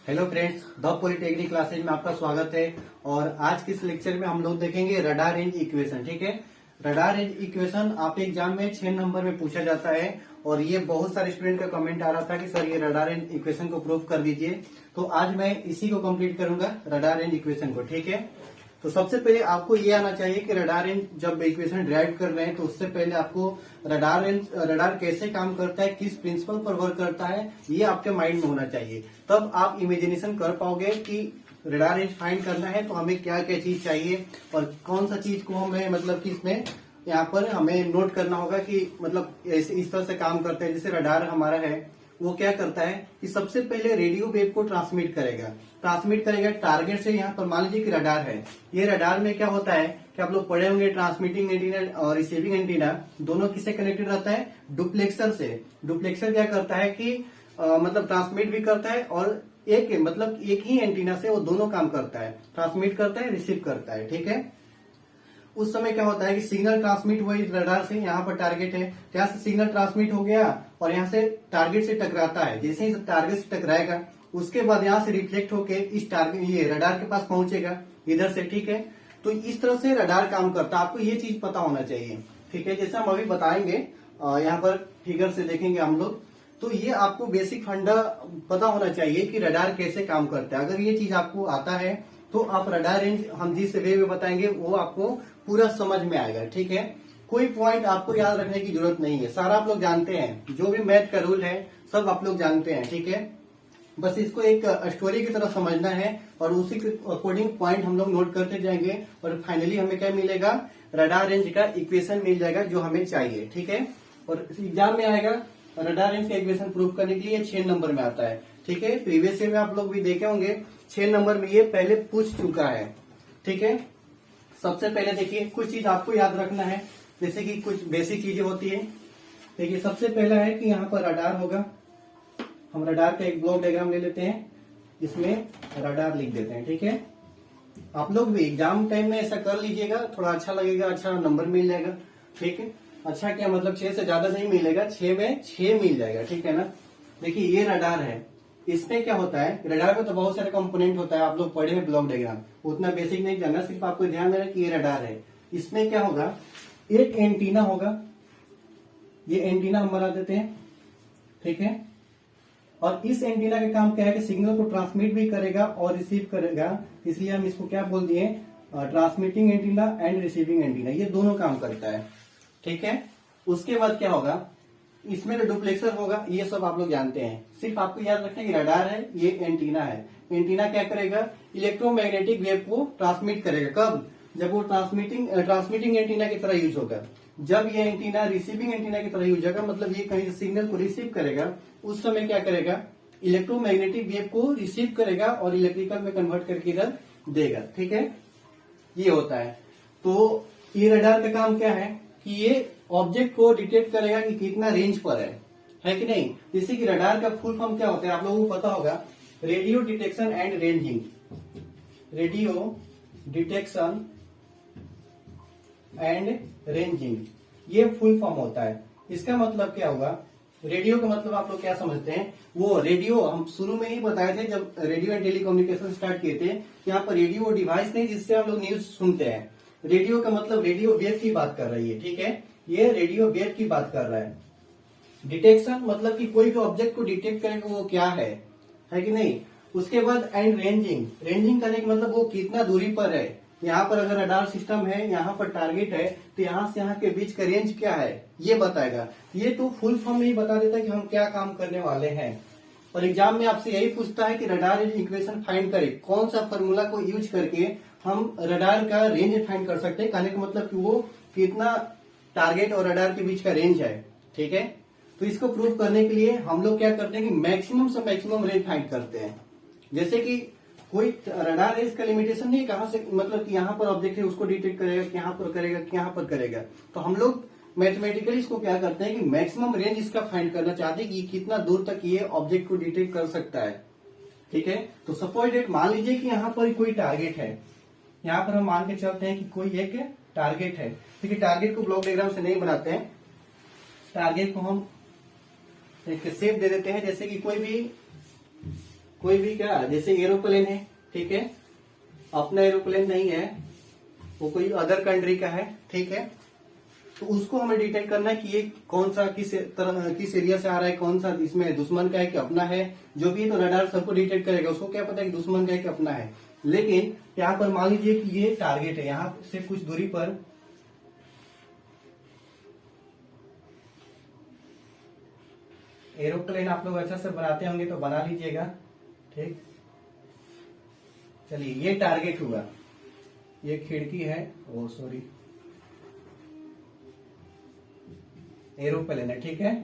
Hello friends, the polytechnic classes में आपका स्वागत है। और आज के इस लेक्चर में हम लोग देखेंगे रडार रेंज इक्वेशन। ठीक है, रडार रेंज इक्वेशन आपके एग्जाम में 6 नंबर में पूछा जाता है और ये बहुत सारे स्टूडेंट का कमेंट आ रहा था कि सर ये रडार रेंज इक्वेशन को प्रूव कर दीजिए। तो आज मैं इसी को कंप्लीट करूंगा, रडार रेंज इक्वेशन को। ठीक है, तो सबसे पहले आपको ये आना चाहिए कि रडार रेंज जब इक्वेशन ड्राइव कर रहे हैं तो उससे पहले आपको रडार कैसे काम करता है, किस प्रिंसिपल पर वर्क करता है, ये आपके माइंड में होना चाहिए। तब आप इमेजिनेशन कर पाओगे कि रडार रेंज फाइंड करना है तो हमें क्या क्या चीज चाहिए और कौन सा चीज को हमें मतलब कि इसमें यहाँ पर हमें नोट करना होगा कि मतलब इस तरह से काम करता है। जैसे रडार हमारा है वो क्या करता है कि सबसे पहले रेडियो वेव को ट्रांसमिट करेगा टारगेट से। यहाँ पर मान लीजिए कि रडार है, ये रडार में क्या होता है कि आप लोग पढ़े होंगे ट्रांसमिटिंग एंटीना और रिसीविंग एंटीना दोनों किससे कनेक्टेड रहता है, डुप्लेक्सर से। डुप्लेक्सर क्या करता है कि मतलब ट्रांसमिट भी करता है और एक ही एंटीना से वो दोनों काम करता है, ट्रांसमिट करता है, रिसीव करता है। ठीक है, उस समय क्या होता है कि सिग्नल ट्रांसमिट हुआ इस रडार से, यहाँ पर टारगेट है, यहाँ से सिग्नल ट्रांसमिट हो गया और यहाँ से टारगेट से टकराता है। जैसे ही टारगेट से टकराएगा उसके बाद यहाँ से रिफ्लेक्ट होके इस टारगेट ये रडार के पास पहुंचेगा इधर से। ठीक है, तो इस तरह से रडार काम करता है, आपको ये चीज पता होना चाहिए। ठीक है, जैसे हम अभी बताएंगे, यहाँ पर फिगर से देखेंगे हम लोग, तो ये आपको बेसिक फंडा पता होना चाहिए कि रडार कैसे काम करता है। अगर ये चीज आपको आता है तो आप रडार रेंज हम जिस वे में बताएंगे वो आपको पूरा समझ में आएगा। ठीक है, कोई पॉइंट आपको याद रखने की जरूरत नहीं है, सारा आप लोग जानते हैं, जो भी मैथ का रूल है सब आप लोग जानते हैं। ठीक है, बस इसको एक स्टोरी की तरह समझना है और उसी के अकॉर्डिंग पॉइंट हम लोग नोट करते जाएंगे और फाइनली हमें क्या मिलेगा, रडार रेंज का इक्वेशन मिल जाएगा जो हमें चाहिए। ठीक है, और एग्जाम में आएगा रडार रेंज का इक्वेशन प्रूव करने के लिए 6 नंबर में आता है। ठीक है, प्रीवियस ईयर में आप लोग भी देखे होंगे 6 नंबर में ये पहले पूछ चुका है। ठीक है, सबसे पहले देखिए कुछ चीज आपको याद रखना है, जैसे कि कुछ बेसिक चीजें होती है। देखिए सबसे पहला है कि यहाँ पर रडार होगा, हम रडार का एक ब्लॉक डायग्राम ले लेते हैं, इसमें रडार लिख देते हैं। ठीक है, आप लोग भी एग्जाम टाइम में ऐसा कर लीजिएगा, थोड़ा अच्छा लगेगा, अच्छा नंबर मिल जाएगा। ठीक है, अच्छा क्या मतलब 6 से ज्यादा नहीं मिलेगा, 6 में 6 मिल जाएगा। ठीक है ना, देखिए ये रडार है, इसमें क्या होता है, रडार में तो बहुत सारे कंपोनेंट होता है, आप लोग पढ़े हैं ब्लॉक डायग्राम, उतना बेसिक नहीं जानना, सिर्फ आपको ध्यान देना कि ये रडार है। इसमें क्या होगा, एक एंटीना होगा, ये एंटीना हम बना देते हैं। ठीक है, और इस एंटीना का काम क्या है कि सिग्नल को ट्रांसमिट भी करेगा और रिसीव करेगा, इसलिए हम इसको क्या बोल दिए, transmitting antenna and receiving antenna, ये दोनों काम करता है। ठीक है, उसके बाद क्या होगा, इसमें जो डुप्लेक्सर होगा ये सब आप लोग जानते हैं, सिर्फ आपको याद रखना है कि रडार है, ये एंटीना है। एंटीना क्या करेगा, इलेक्ट्रोमैग्नेटिक वेव को ट्रांसमिट करेगा। कब, जब वो ट्रांसमिटिंग एंटीना की तरह यूज होगा। जब ये एंटीना रिसीविंग एंटीना की तरह यूज होगा, मतलब ये कहीं से सिग्नल को रिसीव करेगा, उस समय क्या करेगा, इलेक्ट्रोमैग्नेटिक वेव को रिसीव करेगा और इलेक्ट्रिकल में कन्वर्ट करके इधर देगा। ठीक है, ये होता है। तो ये रडार का काम क्या है कि ये ऑब्जेक्ट को डिटेक्ट करेगा कि कितना रेंज पर है कि नहीं। जैसे कि रडार का फुल फॉर्म क्या होता है आप लोगों को पता होगा, radio detection and ranging. Radio detection and ranging, ये फुल फॉर्म होता है। इसका मतलब क्या होगा, रेडियो का मतलब आप लोग क्या समझते हैं, वो रेडियो हम शुरू में ही बताए थे जब रेडियो एंड टेलीकम्युनिकेशन स्टार्ट किए थे, यहाँ पर रेडियो डिवाइस नहीं जिससे हम लोग न्यूज सुनते हैं। रेडियो का मतलब रेडियो वेव की बात कर रही है। ठीक है, ये रेडियो वेव की बात कर रहा है। डिटेक्शन मतलब कि कोई भी ऑब्जेक्ट को डिटेक्ट करेगा वो क्या है कि नहीं। उसके बाद एंड रेंजिंग करने का मतलब वो कितना दूरी पर है। यहाँ पर अगर रडार सिस्टम है, यहाँ पर टारगेट है, तो यहाँ से यहाँ के बीच का रेंज क्या है ये बताएगा। ये तो फुल फॉर्म में ही बता देता है कि हम क्या काम करने वाले हैं। और एग्जाम में आपसे यही पूछता है कि रडार रेंज इक्वेशन फाइंड करें, कौन सा फॉर्मूला को यूज करके हम रडार का रेंज फाइंड कर सकते हैं। कहने का मतलब कि वो कितना टारगेट और रडार के बीच का रेंज है। ठीक है, तो इसको प्रूव करने के लिए हम लोग क्या करते हैं कि मैक्सिमम से मैक्सिमम रेंज फाइंड करते हैं। जैसे कि कोई रडार रेंज का लिमिटेशन नहीं है, कहां से मतलब कि यहाँ पर ऑब्जेक्ट है उसको डिटेक्ट करेगा, कि यहाँ पर करेगा, कि यहाँ पर करेगा। तो हम लोग मैथमेटिकली इसको क्या करते हैं कि मैक्सिमम रेंज इसका फाइंड करना चाहते हैं कि कितना दूर तक ये ऑब्जेक्ट को डिटेक्ट कर सकता है। ठीक है, तो सपोज डेट मान लीजिए कि यहाँ पर कोई टारगेट है, यहाँ पर हम मान के चलते हैं कि कोई एक टारगेट है। ठीक है, टारगेट को ब्लॉक डायग्राम से नहीं बनाते हैं, टारगेट को हम एक शेप दे देते हैं, जैसे कि कोई भी कोई भी क्या, जैसे एरोप्लेन है, ठीक है, अपना एरोप्लेन नहीं है, वो कोई अदर कंट्री का है, ठीक है, तो उसको हमें डिटेक्ट करना है कि ये कौन सा किस तरह किस एरिया से आ रहा है, कौन सा इसमें दुश्मन का है कि अपना है, जो भी है, तो रडार सबको डिटेक्ट करेगा। उसको क्या पता है कि दुश्मन का है कि अपना है। लेकिन यहाँ पर मान लीजिए कि ये टारगेट है, यहाँ से कुछ दूरी पर एरोप्लेन आप लोग अच्छा से बनाते होंगे तो बना लीजिएगा, ठीक। चलिए, ये टारगेट हुआ, ये खिड़की है, ओ सॉरी, एरोप्लेन है, ठीक है।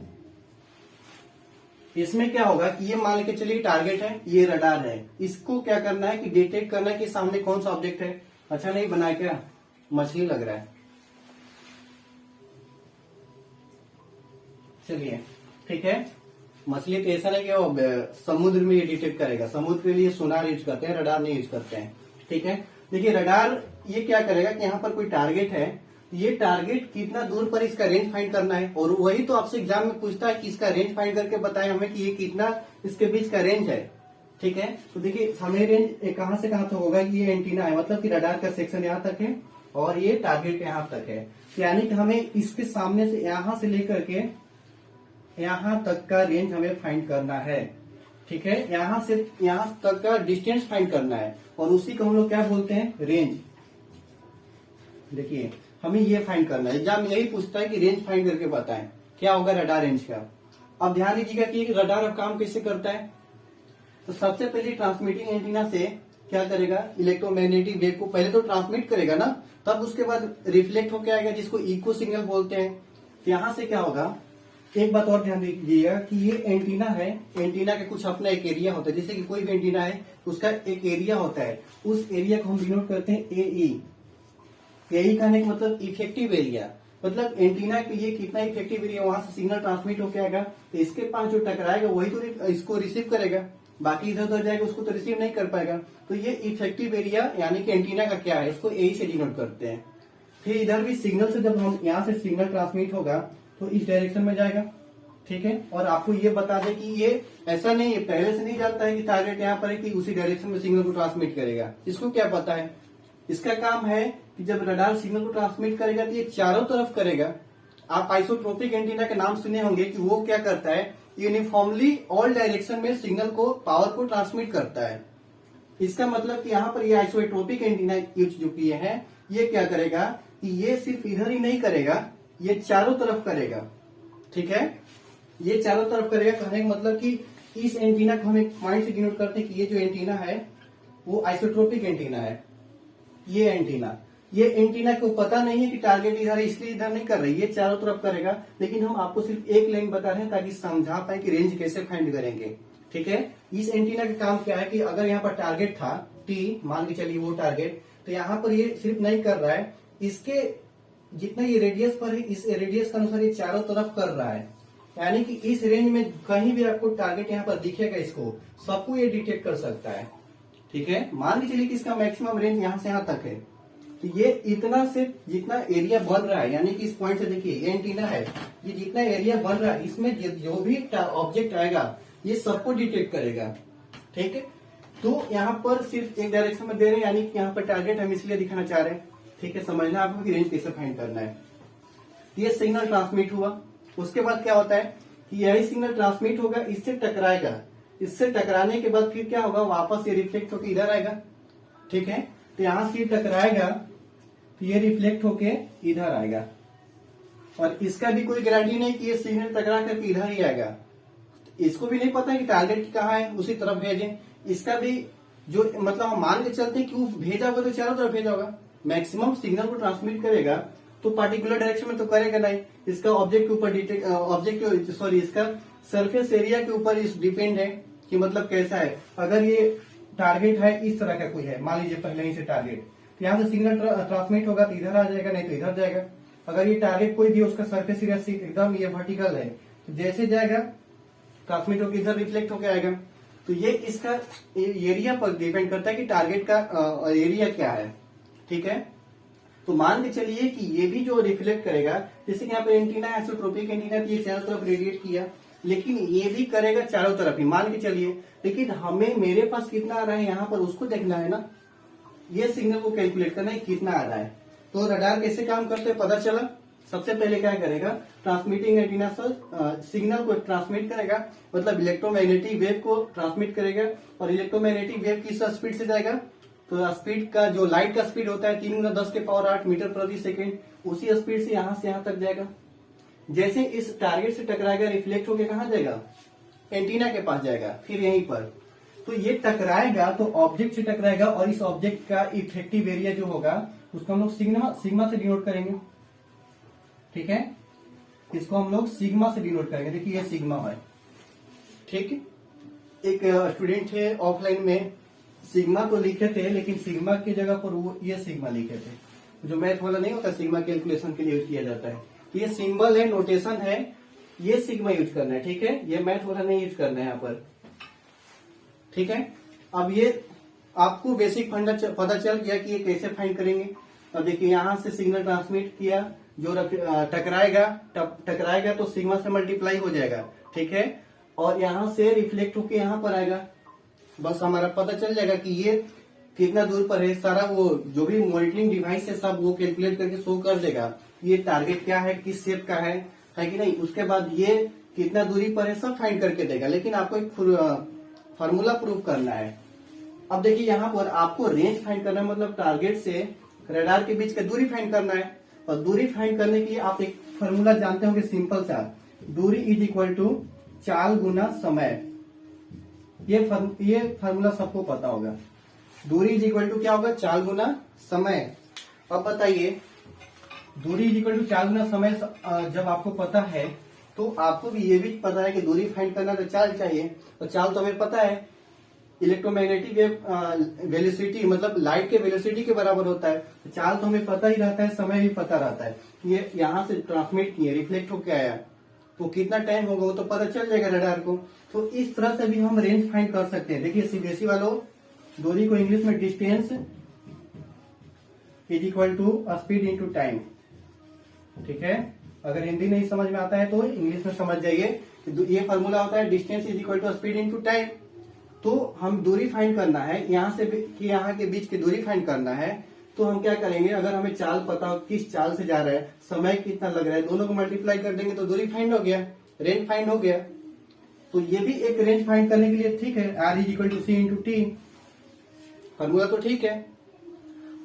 इसमें क्या होगा कि ये मान के चलिए टारगेट है, ये रडार है, इसको क्या करना है कि डिटेक्ट करना है कि सामने कौन सा ऑब्जेक्ट है। अच्छा नहीं बना क्या, मछली लग रहा है, चलिए, ठीक है। मछली तो ऐसा नहीं कि वो समुद्र में ये डिटेक्ट करेगा, समुद्र के लिए सोनार यूज करते हैं, रडार नहीं यूज करते हैं, ठीक है। देखिए रडार ये क्या करेगा कि यहाँ पर कोई टारगेट है, ये टारगेट कितना दूर पर इसका रेंज फाइंड करना है, और वही तो आपसे एग्जाम में पूछता है कि इसका रेंज फाइंड करके बताए हमें कि ये कितना इसके बीच का रेंज है, ठीक है। तो देखिए हमें रेंज कहां से कहां तक होगा कि ये एंटीना है, मतलब कि रडार का सेक्शन यहाँ तक है और ये टारगेट यहाँ तक है, यानी कि हमें इसके सामने से यहां से लेकर के यहां तक का रेंज हमें फाइंड करना है, ठीक है। यहां से यहां तक का डिस्टेंस फाइंड करना है, और उसी को हम लोग क्या बोलते हैं, रेंज। देखिए हमें ये फाइंड करना है, एग्जाम यही पूछता है कि रेंज फाइंड करके बताएं क्या होगा रडार रेंज का। अब ध्यान दीजिएगा कि रडार अब काम कैसे करता है। तो सबसे पहले ट्रांसमिटिंग एंटीना से क्या करेगा, इलेक्ट्रोमैग्नेटिक वेव को पहले तो ट्रांसमिट करेगा ना, तब उसके बाद रिफ्लेक्ट होकर आएगा, जिसको इको सिग्नल बोलते हैं। तो यहां से क्या होगा, एक बात और ध्यान दीजिएगा कि ये एंटीना है, एंटीना का कुछ अपना एक एरिया होता है, जैसे कि कोई भी एंटीना है उसका एक एरिया होता है, उस एरिया को हम डिनोट करते हैं एई। एई कहने का मतलब इफेक्टिव एरिया, मतलब एंटीना के लिए कितना इफेक्टिव एरिया, वहां से सिग्नल ट्रांसमिट होकर आएगा, तो इसके पास जो टकराएगा वही तो इसको रिसीव करेगा, बाकी इधर उधर जाएगा उसको तो रिसीव नहीं कर पाएगा। तो ये इफेक्टिव एरिया यानी कि एंटीना का क्या है, इसको एई से डिनोट करते हैं। फिर इधर भी सिग्नल से जब हम यहाँ से सिग्नल ट्रांसमिट होगा तो इस डायरेक्शन में जाएगा, ठीक है। और आपको ये बता दें कि ये ऐसा नहीं है, पहले से नहीं जानता है कि टारगेट यहाँ पर है कि उसी डायरेक्शन में सिग्नल को ट्रांसमिट करेगा, इसको क्या पता है। इसका काम है कि जब रडार सिग्नल को ट्रांसमिट करेगा तो ये चारों तरफ करेगा। आप आइसोट्रोपिक एंटीना के नाम सुने होंगे कि वो क्या करता है, यूनिफॉर्मली ऑल डायरेक्शन में सिग्नल को, पावर को ट्रांसमिट करता है। इसका मतलब कि यहाँ पर ये आइसोट्रोपिक एंटीना यूज जो किए हैं, ये क्या करेगा कि ये सिर्फ इधर ही नहीं करेगा, ये चारों तरफ करेगा, ठीक है। ये चारों तरफ करेगा कहने का मतलब कि इस एंटीना को हम एक पॉइंट से डिनोट करते हैं कि ये जो एंटीना है वो आइसोट्रोपिक एंटीना है। ये एंटीना को पता नहीं है कि टारगेट इधर है, इसलिए इधर नहीं कर रही, ये चारों तरफ करेगा। लेकिन हम आपको सिर्फ एक लाइन बता रहे हैं ताकि समझा पाए कि रेंज कैसे फाइंड करेंगे, ठीक है। इस एंटीना का काम क्या है कि अगर यहाँ पर टारगेट था टी, मान के चलिए वो टारगेट, तो यहाँ पर ये सिर्फ नहीं कर रहा है, इसके जितना ये रेडियस पर है, इस रेडियस के अनुसार ये चारों तरफ कर रहा है, यानी कि इस रेंज में कहीं भी आपको टारगेट यहाँ पर दिखेगा, इसको सबको ये डिटेक्ट कर सकता है, ठीक है। मान के चलिए कि इसका मैक्सिमम रेंज यहाँ से यहाँ तक है, तो ये इतना से जितना एरिया बन रहा है, यानी कि इस पॉइंट से देखिए ये एंटीना है, ये जितना एरिया बन रहा है इसमें जो भी ऑब्जेक्ट आएगा ये सबको डिटेक्ट करेगा, ठीक है। तो यहाँ पर सिर्फ एक डायरेक्शन में दे रहे हैं, यानी कि यहाँ पर टारगेट हम इसलिए दिखाना चाह रहे हैं, ठीक है। समझना आपको कि रेंज कैसे फाइंड करना है। ये सिग्नल ट्रांसमिट हुआ, उसके बाद क्या होता है कि यही सिग्नल ट्रांसमिट होगा, इससे टकराएगा, इससे टकराने के बाद फिर क्या होगा, वापस ये रिफ्लेक्ट होकर इधर आएगा, ठीक है। तो यहां से टकराएगा तो ये रिफ्लेक्ट होके इधर आएगा, और इसका भी कोई गारंटी नहीं कि ये सिग्नल टकरा करके इधर ही आएगा, इसको भी नहीं पता कि टारगेट कहाँ है, उसी तरफ भेजें। इसका भी जो मतलब हम मान के चलते हैं कि वो भेजा होगा तो चारों तरफ भेजा होगा, मैक्सिमम सिग्नल को ट्रांसमिट करेगा तो पार्टिकुलर डायरेक्शन में तो करेगा नहीं, इसका ऑब्जेक्ट के ऊपर इसका सरफेस एरिया के ऊपर डिपेंड है कि मतलब कैसा है। अगर ये टारगेट है इस तरह का कोई है, मान लीजिए पहले ही से टारगेट, तो यहाँ से सिग्नल ट्रांसमिट होगा तो इधर आ जाएगा, नहीं तो इधर जाएगा। अगर ये टारगेट कोई भी उसका सरफेस एरिया एकदम ये वर्टिकल है, तो जैसे जाएगा ट्रांसमिट होकर इधर रिफ्लेक्ट होकर आएगा। तो ये इसका एरिया पर डिपेंड करता है कि टारगेट का एरिया क्या है, ठीक है। तो मान के चलिए कि ये भी जो रिफ्लेक्ट करेगा, जैसे कि यहाँ पे एंटीना है आइसोट्रोपिक एंटीना, ये चारों तरफ रेडिएट किया, लेकिन ये भी करेगा चारों तरफ ही, मान के चलिए। लेकिन हमें मेरे पास कितना आ रहा है यहाँ पर उसको देखना है ना, ये सिग्नल को कैलकुलेट करना है कितना आ रहा है। तो रडार कैसे काम करते हैं पता चला। सबसे पहले क्या करेगा, ट्रांसमिटिंग एंटीना से सिग्नल को ट्रांसमिट करेगा, मतलब इलेक्ट्रोमैग्नेटिक वेव को ट्रांसमिट करेगा। और इलेक्ट्रोमैग्नेटिक वेव किस स्पीड से जाएगा, तो स्पीड का जो लाइट का स्पीड होता है 3 × 10⁸ मीटर प्रति सेकेंड, उसी स्पीड से यहाँ तक जाएगा। जैसे इस टारगेट से टकराएगा, रिफ्लेक्ट होकर कहाँ जाएगा, एंटीना के पास जाएगा, फिर यहीं पर। तो ये टकराएगा तो ऑब्जेक्ट से टकराएगा, और इस ऑब्जेक्ट का इफेक्टिव एरिया जो होगा उसको हम लोग सिग्मा से डिनोट करेंगे। ठीक है, इसको हम लोग सिग्मा से डिनोट करेंगे। देखिए ये सिग्मा है। ठीक, एक स्टूडेंट थे ऑफलाइन में, सिग्मा तो लिखे थे लेकिन सिग्मा की जगह पर वो ये सिग्मा लिखे थे। जो मैथ वाला नहीं होता, सिग्मा कैलकुलेशन के लिए यूज किया जाता है। ये सिंबल है, नोटेशन है, ये सिग्मा यूज करना है। ठीक है, ये मैथ वाला नहीं यूज करना है यहाँ पर। ठीक है, अब ये आपको बेसिक फंडा पता चल गया कि ये कैसे फाइंड करेंगे। अब देखिए यहाँ से सिग्नल ट्रांसमिट किया, जो टकराएगा तो सिग्मा से मल्टीप्लाई हो जाएगा। ठीक है, और यहाँ से रिफ्लेक्ट होके यहाँ पर आएगा। बस हमारा पता चल जाएगा कि ये कितना दूर पर है। सारा वो जो भी मॉनिटरिंग डिवाइस है सब वो कैलकुलेट करके शो कर देगा, ये टारगेट क्या है, किस शेप का है कि नहीं। उसके बाद ये कितना दूरी पर है सब फाइंड करके देगा। लेकिन आपको एक फार्मूला प्रूफ करना है। अब देखिए यहाँ पर आपको रेंज फाइंड करना है, मतलब टारगेट से रडार के बीच का दूरी फाइंड करना है। और दूरी फाइंड करने के लिए आप एक फार्मूला जानते होंगे सिंपल सा, दूरी इज इक्वल टू चाल गुना समय। ये फार्मूला सबको पता होगा। दूरी इज इक्वल टू क्या होगा, चाल गुना समय। अब बताइए, दूरी इज इक्वल टू चाल गुना समय जब आपको पता है तो आपको भी ये भी पता है कि दूरी फाइंड करना तो चाल चाहिए। और चाल तो हमें पता है इलेक्ट्रोमैग्नेटिक वेव वेलोसिटी, मतलब लाइट के वेलोसिटी के बराबर होता है। तो चाल तो हमें पता ही रहता है, समय भी पता रहता है। ये यहाँ से ट्रांसमिट किए, रिफ्लेक्ट होके आया तो कितना टाइम होगा वो तो पता चल जाएगा रडार को। तो इस तरह से भी हम रेंज फाइंड कर सकते हैं। देखिए सीबीएसई वालों, दूरी को इंग्लिश में distance is equal to speed into time. ठीक है, अगर हिंदी नहीं समझ में आता है तो इंग्लिश में समझ जाइए। ये फार्मूला होता है distance is equal to speed into time. तो हम दूरी फाइंड करना है, यहाँ से कि यहाँ के बीच की दूरी फाइंड करना है। तो हम क्या करेंगे, अगर हमें चाल पता हो किस चाल से जा रहा है, समय कितना लग रहा है, दोनों को मल्टीप्लाई कर देंगे तो दूरी फाइंड हो गया, रेंज फाइंड हो गया। तो ये भी एक रेंज फाइंड करने के लिए ठीक है, R is equal to C into T, formula तो ठीक है।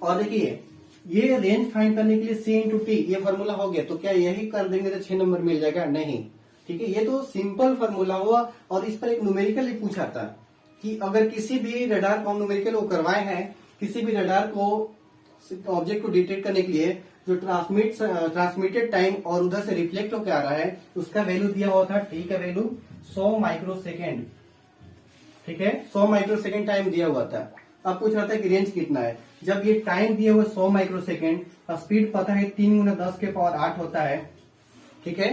और देखिए ये रेंज फाइंड करने के लिए सी इंटू टी ये फार्मूला हो गया। तो क्या यही कर देंगे तो 6 नंबर मिल जाएगा? नहीं। ठीक है, ये तो सिंपल फार्मूला हुआ। और इस पर एक न्यूमेरिकल भी पूछा था कि अगर किसी भी रडार को हम न्यूमेरिकल वो करवाए हैं, किसी भी रडार को ऑब्जेक्ट को डिटेक्ट करने के लिए जो ट्रांसमिटेड टाइम और उधर से रिफ्लेक्ट होकर आ रहा है उसका वैल्यू दिया हुआ था, टी का वैल्यू 100 माइक्रोसेकेंड। ठीक है, 100 माइक्रोसेकेंड टाइम दिया हुआ था। अब पूछ रहा था कि रेंज कितना है। जब ये टाइम दिया हुआ 100 माइक्रोसेकेंड, स्पीड पता है 3 × 10⁸ होता है। ठीक है,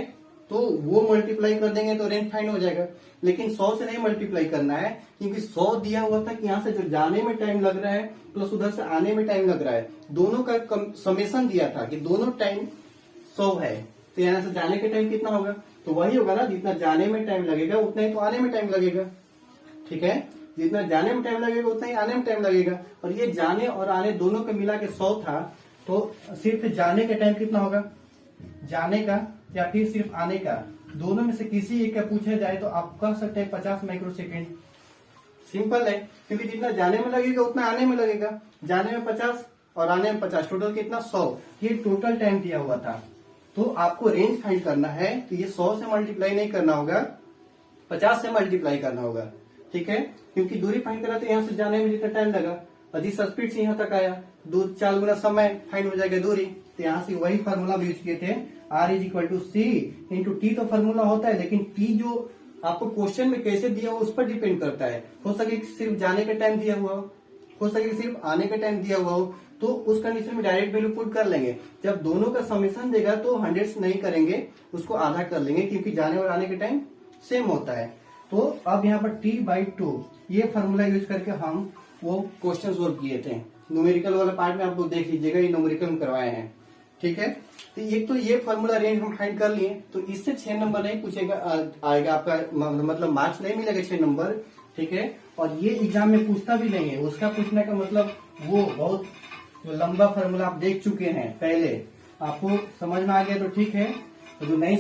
तो वो मल्टीप्लाई कर देंगे तो रेंज फाइंड हो जाएगा। लेकिन 100 से नहीं मल्टीप्लाई करना है, क्योंकि 100 दिया हुआ था कि यहाँ से जो जाने में टाइम लग रहा है प्लस उधर से आने में टाइम लग रहा है, दोनों का समेशन दिया था कि दोनों टाइम 100 है। तो यहाँ से जाने का टाइम कितना होगा, तो वही होगा ना, जितना जाने में टाइम लगेगा उतना ही तो आने में टाइम लगेगा। ठीक है, जितना जाने में टाइम लगेगा उतना ही आने में टाइम लगेगा। और ये जाने और आने दोनों का मिला के 100 था, तो सिर्फ जाने का टाइम कितना होगा, जाने का या फिर सिर्फ आने का, दोनों में से किसी एक का पूछा जाए तो आप कह सकते हैं 50 माइक्रोसेकेंड। सिंपल है, क्योंकि जितना जाने में लगेगा उतना आने में लगेगा। जाने में 50 और आने में 50, टोटल कितना 100। ये टोटल टाइम दिया हुआ था। तो आपको रेंज फाइंड करना है तो ये 100 से मल्टीप्लाई नहीं करना होगा, 50 से मल्टीप्लाई करना होगा। ठीक है, क्योंकि दूरी फाइंड करा तो यहाँ से जाने में जितना टाइम लगा और जिस स्पीड से यहाँ तक आया, 2-4 गुना समय फाइंड हो जाएगा दूरी। तो यहाँ से वही फार्मूला यूज किए थे, R is equal to C into T. तो फार्मूला होता है, लेकिन टी जो आपको क्वेश्चन में कैसे दिया हो उस पर डिपेंड करता है। हो सके सिर्फ जाने का टाइम दिया हुआ हो सके सिर्फ आने का टाइम दिया हुआ हो, तो उस कंडीशन में डायरेक्ट वैल्यू पुट कर लेंगे। जब दोनों का समेशन देगा तो 100 से नहीं करेंगे, उसको आधा कर लेंगे, क्योंकि जाने और आने का टाइम सेम होता है। तो अब यहाँ पर t/2 ये फार्मूला यूज करके हम वो क्वेश्चन सोल्व किए थे। न्यूमेरिकल वाला पार्ट में आप लोग देख लीजिएगा, ये न्यूमेरिकल में करवाए हैं। ठीक है। तो एक तो ये फॉर्मूला रेंज हम फाइंड कर लिए, तो इससे 6 नंबर नहीं पूछेगा, आएगा आपका, मतलब मार्क्स नहीं मिलेगा 6 नंबर, ठीक है। और ये एग्जाम में पूछता भी नहीं है, उसका पूछने का मतलब वो बहुत जो लंबा फॉर्मूला आप देख चुके हैं पहले, आपको समझ में आ गया तो ठीक है, तो जो नहीं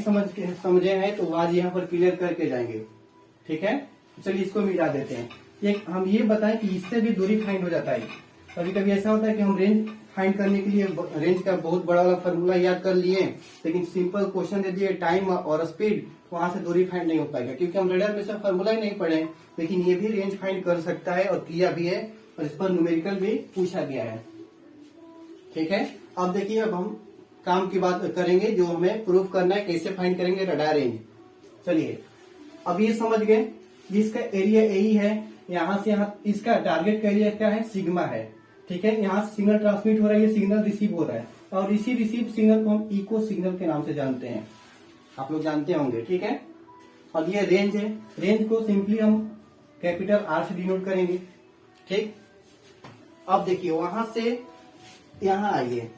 समझे हैं तो आज यहाँ पर क्लियर करके जाएंगे, ठीक है। चलिए इसको मिटा देते हैं। एक हम ये बताएं कि इससे भी दूरी फाइंड हो जाता है। कभी कभी ऐसा होता है कि हम रेंज फाइंड करने के लिए रेंज का बहुत बड़ा वाला फॉर्मूला याद कर लिए, लेकिन सिंपल क्वेश्चन दे दिए टाइम और स्पीड, तो वहां से दूरी फाइंड नहीं हो पाएगा, क्योंकि हम रडार में से फॉर्मूला ही नहीं पढ़े। लेकिन ये भी रेंज फाइंड कर सकता है और किया भी है, और इस पर न्यूमेरिकल भी पूछा गया है, ठीक है। अब देखिए, अब हम काम की बात करेंगे जो हमें प्रूफ करना है, कैसे फाइंड करेंगे रडार रेंज। चलिए, अब ये समझ गए कि इसका एरिया यही है, यहाँ से यहाँ इसका टारगेट का एरिया क्या है, सिग्मा है, ठीक है। यहाँ से सिग्नल ट्रांसमिट हो रहा है, ये सिग्नल रिसीव हो रहा है, और इसी रिसीव सिग्नल को हम इको सिग्नल के नाम से जानते हैं, आप लोग जानते होंगे, ठीक है। अब ये रेंज है, रेंज को सिंपली हम कैपिटल आर से डिनोट करेंगे, ठीक। अब देखिए, वहां से यहाँ आइए,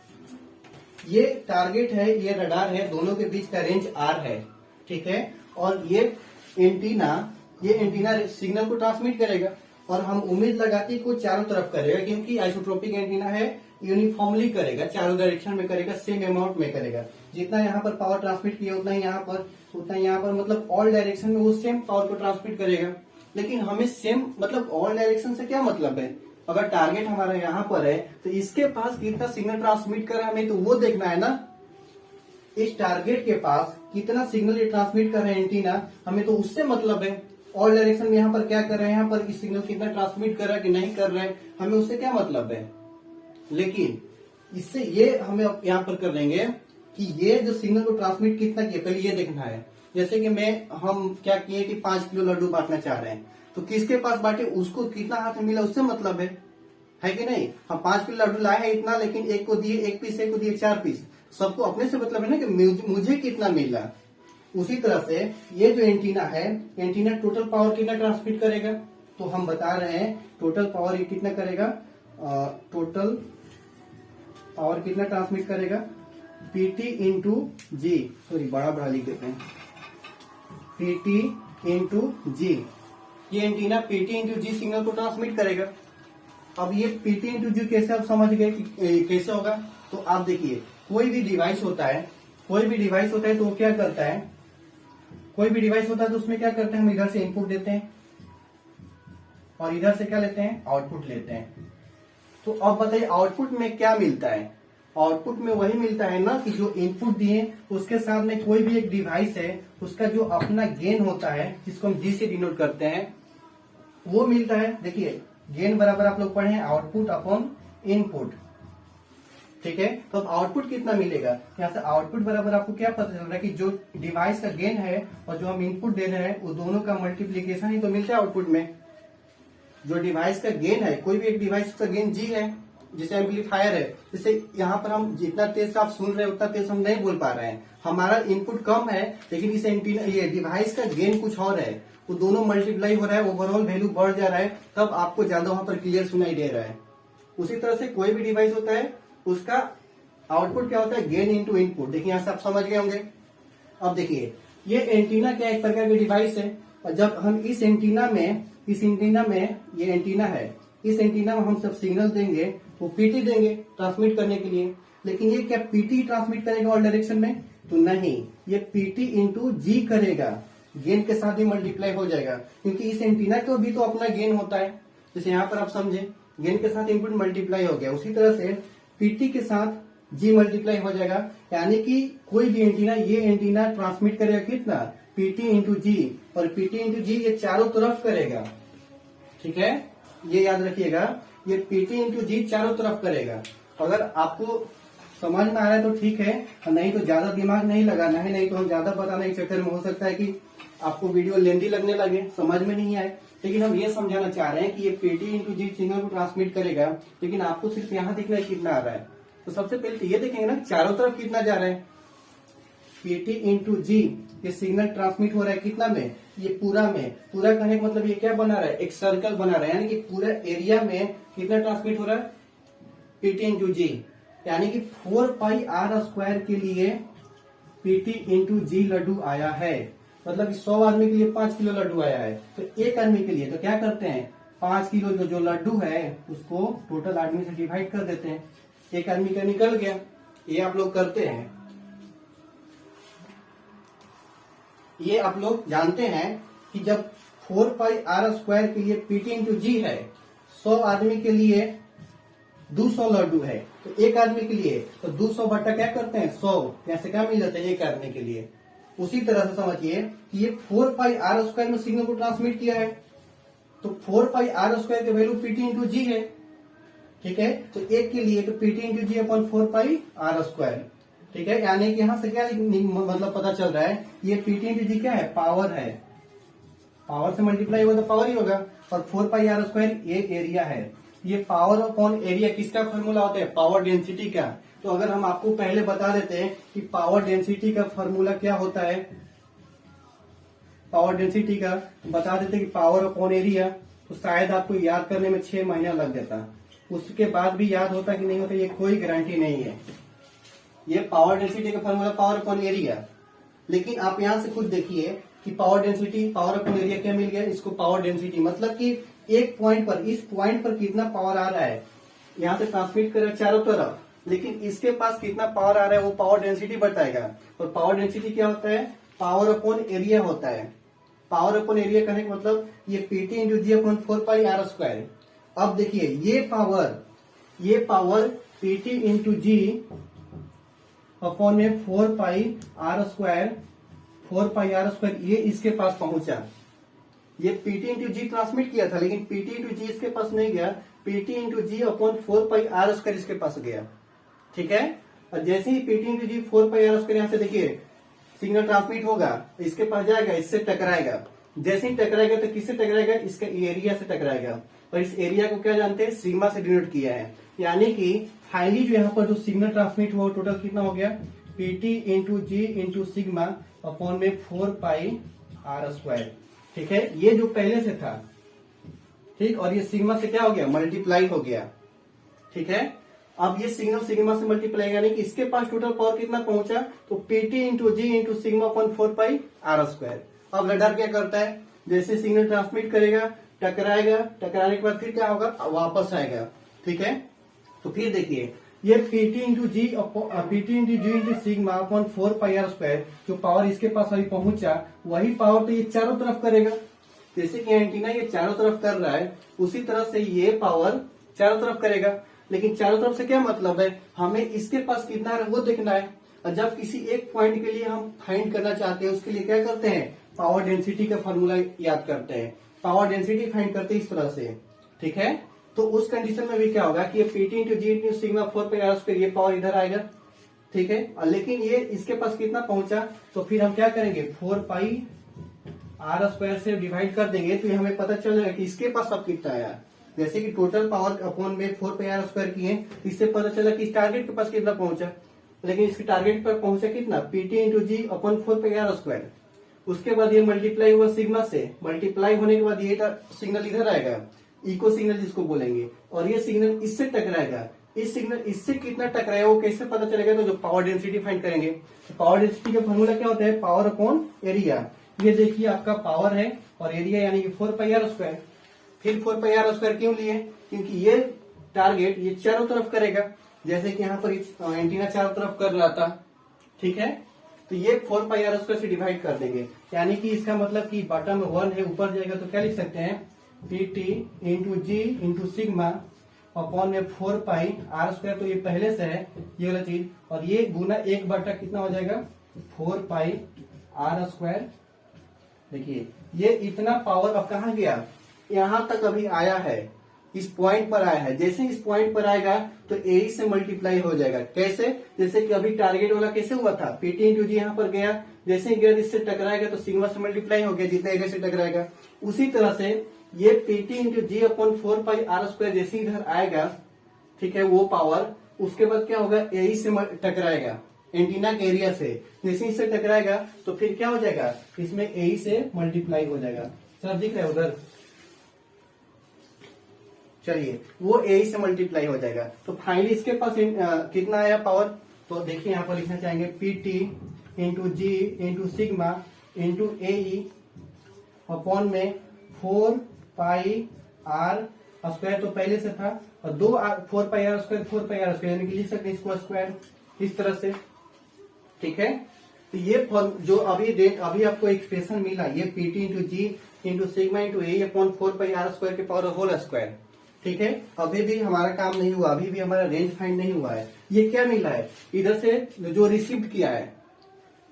ये टारगेट है, ये रडार है, दोनों के बीच का रेंज आर है, ठीक है। और ये एंटीना सिग्नल को ट्रांसमिट करेगा, और हम उम्मीद लगाती को चारों तरफ करेगा, क्योंकि आइसोट्रोपिक एंटीना है, यूनिफॉर्मली करेगा, चारों डायरेक्शन में करेगा, सेम अमाउंट में करेगा। जितना यहाँ पर पावर ट्रांसमिट किया उतना ही यहाँ पर, मतलब ऑल डायरेक्शन में वो सेम पावर को ट्रांसमिट करेगा। लेकिन हमें सेम मतलब ऑल डायरेक्शन से क्या मतलब है, अगर टारगेट हमारा यहाँ पर है तो इसके पास कितना सिग्नल ट्रांसमिट कर रहा है हमें तो वो देखना है ना। इस टारगेट के पास कितना सिग्नल ट्रांसमिट कर रहे हैं एंटीना, हमें तो उससे मतलब है। ऑल डायरेक्शन में यहाँ पर क्या कर रहे हैं, यहाँ पर इस सिग्नल कितना ट्रांसमिट कर रहा है कि नहीं कर रहे हैं, हमें उससे क्या मतलब है। लेकिन इससे ये हमें यहाँ पर कर लेंगे कि ये जो सिग्नल को ट्रांसमिट कितना किया, पहले ये देखना है। जैसे कि हम क्या किए कि 5 किलो लड्डू बांटना चाह रहे हैं, तो किसके पास बांटे, उसको कितना हाथ में मिला उससे मतलब है कि नहीं। हम 5 किलो लड्डू लाए हैं इतना, लेकिन एक को दिए 1 पीस, एक को दिए 4 पीस, सबको अपने से मतलब है ना कि मुझे कितना मिला। उसी तरह से ये जो एंटीना है, एंटीना टोटल पावर कितना ट्रांसमिट करेगा, तो हम बता रहे हैं टोटल पावर ये कितना करेगा, टोटल पावर कितना ट्रांसमिट करेगा, PT इंटू जी, सॉरी बड़ा लिख देते हैं, PT इंटू जी। ये एंटीना PT इंटू जी सिग्नल को ट्रांसमिट करेगा। अब ये PT इंटू जी कैसे आप समझ गए कि कैसे होगा, तो आप देखिए, कोई भी डिवाइस होता है तो वो क्या करता है, कोई भी डिवाइस होता है तो उसमें क्या करते हैं, हम इधर से इनपुट देते हैं और इधर से क्या लेते हैं, आउटपुट लेते हैं। तो अब बताइए आउटपुट में क्या मिलता है, आउटपुट में वही मिलता है ना कि जो इनपुट दिए उसके साथ में कोई भी एक डिवाइस है उसका जो अपना गेन होता है, जिसको हम जी से डिनोट करते हैं, वो मिलता है। देखिए, गेन बराबर आप लोग पढ़े हैं आउटपुट अपॉन इनपुट, ठीक है। तो अब आउटपुट कितना मिलेगा, यहाँ से आउटपुट बराबर आपको क्या पता चल रहा है कि जो डिवाइस का गेन है और जो हम इनपुट दे रहे हैं वो दोनों का मल्टीप्लीकेशन ही तो मिलता है आउटपुट में। जो डिवाइस का गेन है, कोई भी एक डिवाइस का गेन जी है, जैसे एम्पलीफायर है, जैसे यहाँ पर हम जितना तेज से आप सुन रहे हैं उतना तेज हम नहीं बोल पा रहे हैं, हमारा इनपुट कम है, लेकिन इस एंटीना ये डिवाइस का गेन कुछ और है, वो दोनों मल्टीप्लाई हो रहा है, ओवरऑल वैल्यू बढ़ जा रहा है, तब आपको ज्यादा वहां पर क्लियर सुनाई दे रहा है। उसी तरह से कोई भी डिवाइस होता है उसका आउटपुट क्या होता है, गेन इंटू इनपुट। देखिए यहाँ से आप समझ गए होंगे। अब देखिए, ये एंटीना क्या एक प्रकार की डिवाइस है, और जब हम इस एंटीना में ये एंटीना है, इस एंटीना में हम सब सिग्नल देंगे, वो PT देंगे ट्रांसमिट करने के लिए। लेकिन ये क्या PT ट्रांसमिट करेगा ऑल डायरेक्शन में, तो नहीं, ये PT इंटू जी करेगा, गेन के साथ ही मल्टीप्लाई हो जाएगा, क्योंकि इस एंटीना को भी तो अपना गेन होता है। जैसे यहाँ पर आप समझे, गेन के साथ इनपुट मल्टीप्लाई हो गया, उसी तरह से PT के साथ जी मल्टीप्लाई हो जाएगा। यानी कि कोई भी एंटीना, ये एंटीना ट्रांसमिट करेगा कितना, PT इंटू जी, और PT इंटू जी ये चारों तरफ करेगा, ठीक है, ये याद रखिएगा, ये PT इंटू जी चारों तरफ करेगा। अगर आपको समझ में आ रहा है तो ठीक है, नहीं तो ज्यादा दिमाग नहीं लगाना है, नहीं तो हम ज्यादा बताने के चक्कर में हो सकता है कि आपको वीडियो लेंदी लगने लगे, समझ में नहीं आए। लेकिन हम ये समझाना चाह रहे हैं कि ये PT इंटू जी सिग्नल को ट्रांसमिट करेगा, लेकिन आपको सिर्फ यहाँ देखना है कितना आ रहा है। तो सबसे पहले तो ये देखेंगे ना चारों तरफ कितना जा रहा है, PT इंटू जी, ये सिग्नल ट्रांसमिट हो रहा है कितना में, ये पूरा में, पूरा कहने का मतलब ये क्या बना रहा है, एक सर्कल बना रहा है, यानी कि पूरा एरिया में कितना ट्रांसमिट हो रहा है, PT इंटू जी। यानी कि 4πr² के लिए PT इंटू जी लड्डू आया है। मतलब 100 आदमी के लिए 5 किलो लड्डू आया है, तो एक आदमी के लिए तो क्या करते हैं 5 किलो जो लड्डू है उसको टोटल आदमी से डिवाइड कर देते हैं, एक आदमी का निकल गया। ये आप लोग करते हैं, ये आप लोग जानते हैं कि जब 4πr² के लिए PT इंटू जी है, 100 आदमी के लिए 200 लड्डू है, तो एक आदमी के लिए तो 200 बट्टा क्या करते हैं 100, यहाँ से क्या मिल जाता है एक आदमी के लिए। उसी तरह से समझिए कि ये 4πr² में सिग्नल को ट्रांसमिट किया है, तो 4πr² के वैल्यू PT इंटू जी है, ठीक है। तो एक के लिए तो PT into G upon 4πr², ठीक है। यानी कि यहां से क्या मतलब पता चल रहा है, ये PT इंटू जी क्या है, पावर है, पावर से मल्टीप्लाई होगा तो पावर ही होगा, और 4πr² ये एरिया है। ये पावर अपॉन एरिया किसका फॉर्मूला होता है, पावर डेंसिटी का। तो अगर हम आपको पहले बता देते हैं कि पावर डेंसिटी का फॉर्मूला क्या होता है, पावर डेंसिटी का बता देते कि पावर अपॉन एरिया, तो शायद आपको याद करने में 6 महीना लग जाता, उसके बाद भी याद होता कि नहीं होता ये कोई गारंटी नहीं है। ये पावर डेंसिटी का फॉर्मूला पावर अपॉन एरिया, लेकिन आप यहां से खुद देखिए कि power density power upon area क्या मिल गया, इसको पावर डेंसिटी मतलब कि एक पॉइंट पर, इस पॉइंट पर कितना पावर आ रहा है, यहाँ से ट्रांसमिट कर रहा है चारों तरफ, लेकिन इसके पास कितना पावर आ रहा है वो पावर डेंसिटी बताएगा। और पावर डेंसिटी क्या होता है, पावर अपॉन एरिया होता है। पावर अपॉन एरिया कहने का मतलब ये PT into G upon 4πr²। अब देखिए ये power PT into G upon में 4πr² ये इसके पास पहुंचा। ये PT इंटू जी ट्रांसमिट किया था, लेकिन PT इंटू जी इसके पास नहीं गया, PT into G upon 4πr² इसके पास गया, ठीक है। और जैसे ही PT इंटू जी 4πr² यहां से देखिए सिग्नल ट्रांसमिट होगा, इसके पास जाएगा, इससे टकराएगा। जैसे ही टकराएगा तो किससे टकराएगा, इसका एरिया से टकराएगा, और इस एरिया को क्या जानते हैं, सिग्मा से डिनोट किया है। यानी कि फाइनली जो यहाँ पर जो सिग्नल ट्रांसमिट हुआ टोटल कितना हो गया, PT into G into sigma upon में 4πr², ठीक है। ये जो पहले से था, ठीक, और ये सिग्मा से क्या हो गया, मल्टीप्लाई हो गया, ठीक है। अब ये सिग्नल सिग्मा से मल्टीप्लाई, यानी कि इसके पास टोटल पावर कितना पहुंचा, तो PT into G into sigma upon 4πr²। अब रडार क्या करता है, जैसे सिग्नल ट्रांसमिट करेगा, टकराएगा, टकराने के बाद फिर क्या होगा, वापस आएगा, ठीक है। तो फिर देखिए ये PT into G into sigma upon 4πr², जो पावर इसके पास अभी पहुंचा वही पावर तो ये चारों तरफ करेगा। जैसे कि एंटीना ये चारों तरफ कर रहा है, उसी तरह से ये पावर चारों तरफ करेगा। लेकिन चारों तरफ से क्या मतलब है, हमें इसके पास कितना है वो देखना है। और जब किसी एक पॉइंट के लिए हम फाइंड करना चाहते हैं, उसके लिए क्या करते हैं, पावर डेंसिटी का फॉर्मूला याद करते हैं। पावर डेंसिटी फाइंड करते हैं इस तरह से, ठीक है। तो उस कंडीशन में भी क्या होगा कि ये PT into G into sigma 4πr², ये पावर इधर आएगा, ठीक है। लेकिन ये इसके पास कितना पहुंचा, तो फिर हम क्या करेंगे 4πr² से डिवाइड कर देंगे, तो ये हमें पता चल जाएगा कि इसके पास अब कितना आया। जैसे कि टोटल पावर अपॉन में 4πr² किए, इससे पता चला कि इस टारगेट के पास कितना पहुंचा, लेकिन इसके टारगेट पर पहुंचा कितना, PT into G upon 4πr²। उसके बाद ये मल्टीप्लाई हुआ सिग्मा से, मल्टीप्लाई होने के बाद ये सिग्नल इधर आएगा, इको सिग्नल जिसको बोलेंगे, और ये सिग्नल इससे टकराएगा। इस सिग्नल इससे कितना टकराएगा वो कैसे पता चलेगा, तो जो पावर डेंसिटी फाइंड करेंगे। तो पावर डेंसिटी का फॉर्मूला क्या होता है, पावर अपॉन एरिया। ये देखिए आपका पावर है और एरिया यानी कि 4πr²। फिर 4πr² क्यों लिए, क्योंकि ये टारगेट ये चारों तरफ करेगा, जैसे कि यहाँ पर एंटीना चारों तरफ कर रहा था, ठीक है। तो ये 4πr² से डिवाइड कर देंगे, यानी कि इसका मतलब कि बॉटम में 1 है, ऊपर जाएगा तो क्या लिख सकते हैं, PT into G into sigma upon में 4πr², तो ये पहले से है ये वाला चीज, और ये गुना 1 कितना हो जाएगा 4πr²। देखिए ये इतना पावर अब कहाँ गया, यहां तक अभी आया है, इस पॉइंट पर आया है। जैसे इस पॉइंट पर आएगा तो ए से मल्टीप्लाई हो जाएगा। कैसे, जैसे कि अभी टारगेट वाला कैसे हुआ था, PT इंटू जी यहाँ पर गया, जैसे ही गया इससे टकराएगा तो सिग्मा से मल्टीप्लाई हो गया, जितना एरिया से टकराएगा। उसी तरह से ये PT into G upon 4πr² जैसे इधर आएगा, ठीक है, वो पावर उसके बाद क्या होगा, ए से टकराएगा, एंटीना के एरिया से। जैसे इससे टकराएगा तो फिर क्या हो जाएगा, इसमें ए से मल्टीप्लाई हो जाएगा। सर दिख रहा है उधर, चलिए वो ए से मल्टीप्लाई हो जाएगा। तो फाइनली इसके पास कितना आया पावर, तो देखिए यहाँ पर लिखना चाहेंगे P T into G into sigma into A upon में 4 पाई आर स्क्वायर, तो पहले से था, और 4 पाई आर स्क्वायर यानी कि लिख सकते हैं इसको स्क्वायर इस तरह से। ठीक है, तो ये जो अभी आपको एक्सप्रेशन मिला, ये P T into G into sigma into A upon 4 pi R square के पावर होल स्क्वायर। ठीक है, अभी भी हमारा काम नहीं हुआ, अभी भी हमारा रेंज फाइंड नहीं हुआ है। ये क्या मिला है, इधर से जो रिसीव किया है,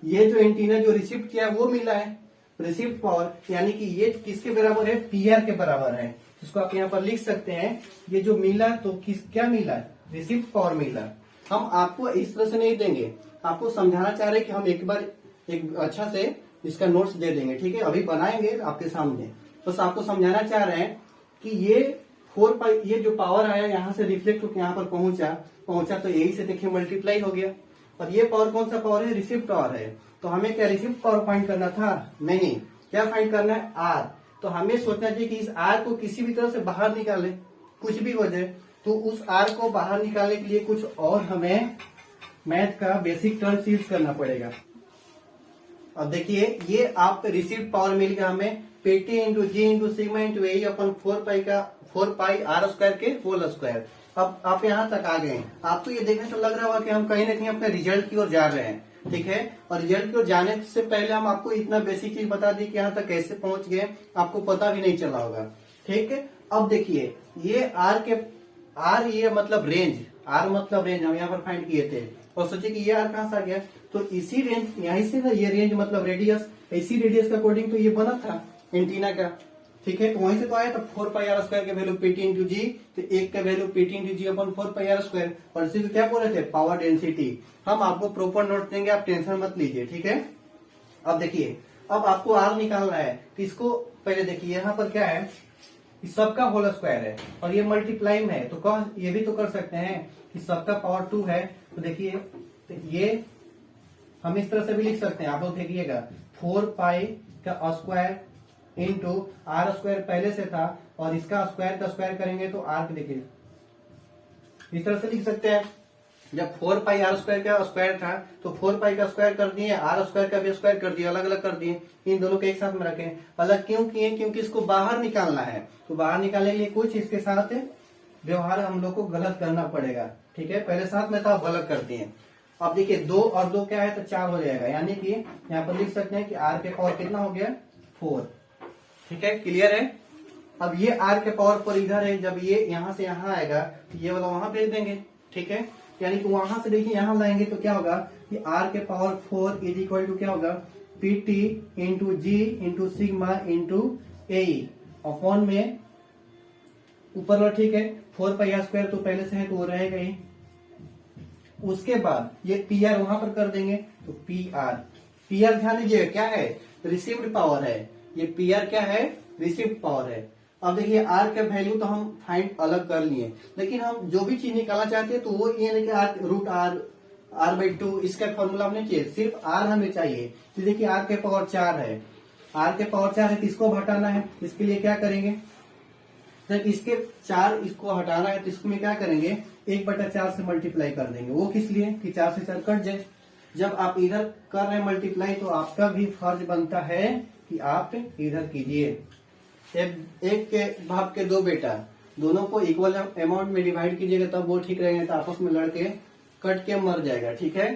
ये जो एंटीना जो रिसीव किया है वो मिला है रिसीव पावर, यानी कि ये किसके बराबर है, पी आर के बराबर है। इसको आप यहाँ पर लिख सकते हैं, ये जो मिला तो क्या मिला, रिसीव पावर मिला। हम आपको इस तरह से नहीं देंगे, आपको समझाना चाह रहे हैं कि हम एक बार एक अच्छा से इसका नोट्स दे देंगे। ठीक है, अभी बनाएंगे आपके सामने, बस आपको समझाना चाह रहे हैं कि ये 4 पाई, ये जो पावर आया यहाँ से रिफ्लेक्ट होकर यहाँ पर पहुंचा तो यही से देखिए मल्टीप्लाई हो गया। और ये पावर कौन सा पावर है, रिसीव पावर है। तो हमें क्या रिसीव पावर फाइंड करना था, नहीं, क्या फाइंड करना है, आर। तो हमें सोचना चाहिए कि इस आर को किसी भी तरह से बाहर निकाले, कुछ भी हो जाए, तो उस आर को बाहर निकालने के लिए कुछ और हमें मैथ का बेसिक टर्म्स यूज करना पड़ेगा। अब देखिए, ये आप रिसीव पावर मिल गया हमें PT into G into sigma into A upon 4 pi R square के होल स्क्वायर। अब आप यहाँ तक आ गए, आपको ये देखने से लग रहा होगा कि हम कहीं ना कहीं अपने रिजल्ट की ओर जा रहे हैं। ठीक है, और रिजल्ट की ओर जाने से पहले हम आपको इतना बेसिक चीज बता दी कि यहाँ तक कैसे पहुंच गए, आपको पता भी नहीं चला होगा। ठीक है, अब देखिए ये आर ये मतलब रेंज, आर मतलब रेंज हम यहाँ पर फाइंड किए थे, और सोचे कि ये आर कहाँ से आ गया, तो इसी रेंज यहीं से ना, ये रेंज मतलब रेडियस, इसी रेडियस के अकॉर्डिंग तो ये बना था एंटीना का। ठीक है, तो वहीं से तो आया, तो 4 पाई आर स्क्वायर के वैल्यू पीटी इंटू जी, तो एक का value PT into G upon 4 pi R square, और इसी को क्या बोल रहे थे, पावर डेंसिटी। हम आपको प्रॉपर नोट देंगे, आप टेंशन मत लीजिए। ठीक है, अब देखिए, अब आपको आर निकालना है, तो इसको पहले देखिए, यहाँ पर क्या है, इस सबका होल स्क्वायर है और ये मल्टीप्लाई में है, तो ये भी तो कर सकते हैं कि सबका पावर 2 है। तो देखिए, तो ये हम इस तरह से भी लिख सकते हैं, आप लोग देखिएगा 4 पाई का स्क्वायर इंटू आर स्क्वायर पहले से था, और इसका स्क्वायर का स्क्वायर करेंगे तो आर के देखिए इस तरह से लिख सकते हैं। जब 4 पाई आर स्क्वायर का स्क्वायर था तो 4 पाई का स्क्वायर कर दिए, आर स्क्वायर का भी स्क्वायर कर दिया, अलग अलग कर दिए, इन दोनों को एक साथ में रखें। अलग क्यों किए, क्योंकि इसको बाहर निकालना है, तो बाहर निकालने के लिए कुछ इसके साथ व्यवहार हम लोग को गलत करना पड़ेगा। ठीक है, पहले साथ में था, अब गलत कर दिए। अब देखिए 2 और 2 क्या है, तो 4 हो जाएगा, यानी कि यहाँ पर लिख सकते हैं कि आर के पावर कितना हो गया, 4। ठीक है, क्लियर है। अब ये आर के पावर पर इधर है, जब ये यहाँ से यहाँ आएगा तो ये वाला वहां भेज देंगे। ठीक है, यानी कि वहां से देखिए यहाँ लाएंगे तो क्या होगा कि आर के पावर 4 इज इक्वल टू क्या होगा, P T into G into sigma into A upon में ऊपर वाला। ठीक है, 4 पाई आर स्क्वायर तो पहले से है तो वो रहेगा ही। उसके बाद ये पी आर वहां पर कर देंगे, तो पी आर ध्यान दीजिएगा क्या है, रिसीव्ड पावर है। ये पी आर क्या है, रिसीव्ड पावर है। अब देखिए आर का वैल्यू तो हम फाइंड अलग कर लिए, लेकिन हम जो भी चीज निकालना चाहते हैं तो वो ये नहीं कि आर रूट आर बाई 2 इसका फॉर्मूला हमें चाहिए, सिर्फ आर हमें चाहिए। तो देखिए आर के पावर 4 है, आर के पावर 4 है, तो इसको हटाना है, इसके लिए क्या करेंगे, जब इसके 4 इसको हटाना है तो इसमें क्या करेंगे, 1/4 से मल्टीप्लाई कर देंगे। वो किस लिए कि 4 से 4 कट जाए। जब आप इधर कर रहे हैं मल्टीप्लाई, तो आपका भी फर्ज बनता है कि आप इधर कीजिए। एक के बाप के 2 बेटा, दोनों को इक्वल अमाउंट में डिवाइड कीजिएगा, तब वो ठीक रहेंगे, तो आपस में लड़के कट के मर जाएगा। ठीक है,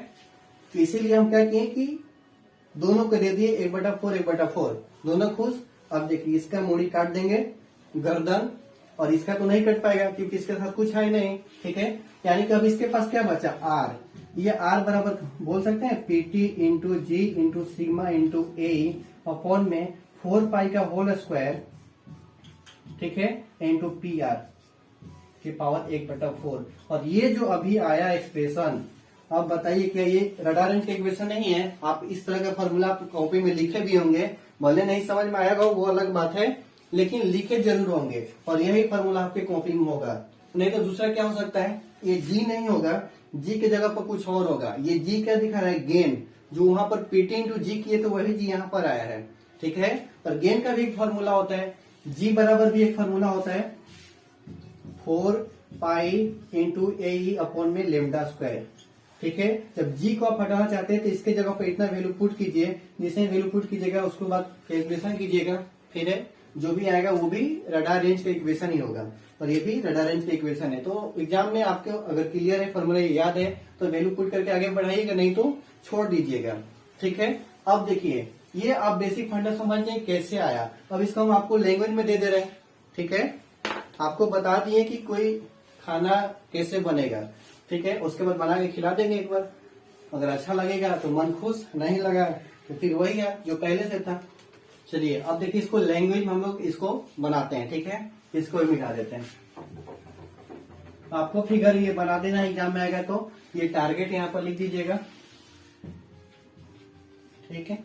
तो इसीलिए हम क्या किए कि दोनों को दे दिए 1/4 1/4, दोनों खुश। अब देखिए इसका मूड़ी काट देंगे गर्दन, और इसका तो नहीं कट पाएगा क्योंकि इसके साथ कुछ है ही नहीं। ठीक है, यानी कि अब इसके पास क्या बचा, आर। ये आर बराबर बोल सकते हैं P T into G into sigma into A upon में 4 पाई का होल स्क्वायर, ठीक है, इंटू पी आर की पावर 1/4। और ये जो अभी आया एक्सप्रेशन, अब बताइए क्या ये रडार रेंज का इक्वेशन नहीं है। आप इस तरह का फॉर्मूला कॉपी में लिखे भी होंगे, भले नहीं समझ में आएगा वो अलग बात है, लेकिन लिखे जरूर होंगे, और यही फॉर्मूला आपके कॉपी में होगा। नहीं तो दूसरा क्या हो सकता है, ये जी नहीं होगा, जी के जगह पर कुछ और होगा। ये जी क्या दिखा रहा है, गेन, जो वहां पर पीटी इंटू जी किए तो वही जी यहाँ पर आया है। ठीक है, और गेन का भी एक फॉर्मूला होता है, जी बराबर भी एक फॉर्मूला होता है, 4π/AE/, लेमडा स्क्वायर। ठीक है, जब जी को आप हटाना चाहते हैं तो इसके जगह पर इतना वैल्यू पुट कीजिए, जिसे वैल्यू पुट कीजिएगा उसके बाद कैलकुलेशन कीजिएगा, फिर जो भी आएगा वो भी रडार रेंज का इक्वेशन ही होगा, और ये भी रडार रेंज का इक्वेशन है। तो एग्जाम में आपको अगर क्लियर है, फॉर्मूला याद है तो वैल्यू पुट करके आगे बढ़ाइएगा, नहीं तो छोड़ दीजिएगा। ठीक है, अब देखिए ये आप बेसिक फंडा समझ लें कैसे आया। अब इसको हम आपको लैंग्वेज में दे दे रहे हैं। ठीक है, आपको बता दिए कि कोई खाना कैसे बनेगा। ठीक है, उसके बाद बना के खिला देंगे एक बार, अगर अच्छा लगेगा तो मन खुश, नहीं लगा तो फिर वही है जो पहले से था। चलिए अब देखिए इसको लैंग्वेज में हम लोग इसको बनाते हैं। ठीक है, इसको भी मिटा देते हैं। आपको फिगर ये बना देना एग्जाम में आएगा, तो ये टारगेट यहाँ पर लिख दीजिएगा। ठीक है,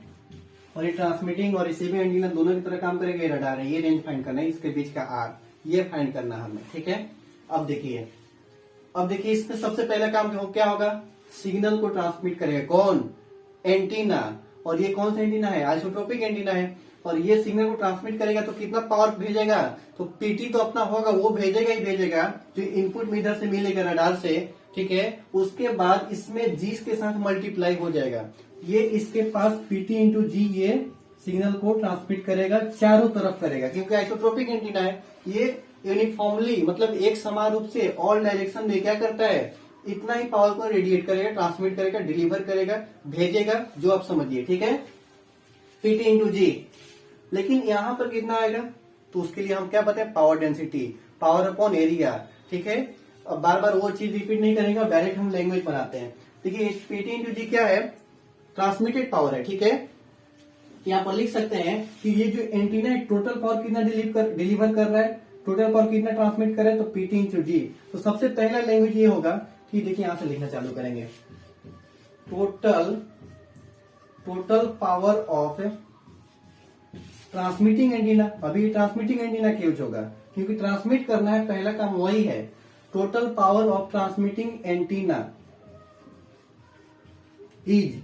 और ये ट्रांसमिटिंग और रिसीविंग एंटीना दोनों की तरह काम करेगा। ये रडार है, ये रेंज फाइंड करना है, इसके बीच का आर ये फाइंड करना है हमें। ठीक है, अब देखिए इसमें सबसे पहला काम क्या होगा, सिग्नल को ट्रांसमिट करेगा कौन, एंटीना। और ये कौन सा एंटीना है, आइसोट्रोपिक एंटीना है। और ये सिग्नल को ट्रांसमिट करेगा तो कितना पावर भेजेगा, तो पीटी तो अपना होगा, वो भेजेगा ही भेजेगा, जो इनपुट में इधर से मिलेगा रडार से। ठीक है, उसके बाद इसमें जी के साथ मल्टीप्लाई हो जाएगा, ये इसके पास पीटी इंटू जी ये सिग्नल को ट्रांसमिट करेगा, चारों तरफ करेगा, क्योंकि आइसोट्रोपिक एंटीना है। ये यूनिफॉर्मली मतलब एक समान रूप से ऑल डायरेक्शन में क्या करता है, इतना ही पावर को रेडिएट करेगा, ट्रांसमिट करेगा, डिलीवर करेगा, भेजेगा, जो आप समझिए। ठीक है, पीटी इंटू जी। लेकिन यहां पर कितना आएगा, तो उसके लिए हम क्या बताएं, power density, power upon area. ठीक है, अब बार बार वो चीज रिपीट नहीं करेंगे, डायरेक्ट हम लैंग्वेज बनाते हैं। देखिए पीटी इंटू जी क्या है, ट्रांसमिटेड पावर है। ठीक है, यहाँ पर लिख सकते हैं कि ये जो एंटीना है टोटल पावर कितना डिलीवर कर रहा है, टोटल पावर कितना ट्रांसमिट कर रहा है, तो पीटी इंटू जी। तो सबसे पहला लैंग्वेज ये होगा कि देखिए यहां से लिखना चालू करेंगे, total power of transmitting antenna. अभी ट्रांसमिटिंग एंटीना का यूज होगा, क्योंकि ट्रांसमिट करना है, पहला काम वही है। Total power of transmitting antenna is,